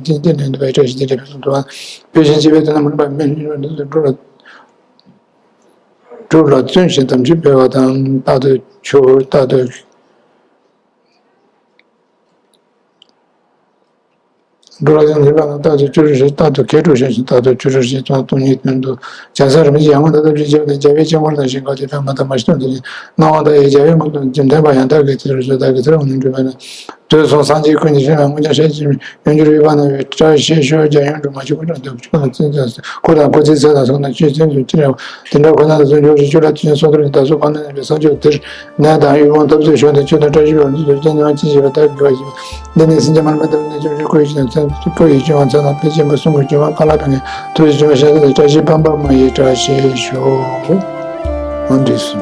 ti ti ne dove ci dire tutto più ci vedo non va bene tu lo zun tam ci per da da ciò da Durante il dato giudice stato che è stato giudice stato niente già sarebbe già ma da già già molto ci cose fa ma da ma sto no da già molto gente va andare che ci da che trono in giovane tu sono santi quindi c'è ma già c'è in giù vanno già c'è già in giù ma ci vuole con la posizione sono ci c'è tendo con la giù ci la ci sono da su quando ne so giù nada io non devo c'è da giù non ci va da giù ne si chiama ma da giù ci poi ci vanno a piacere ma sono giù a calare tu ci vai a già ci bamba ma io già ci show on this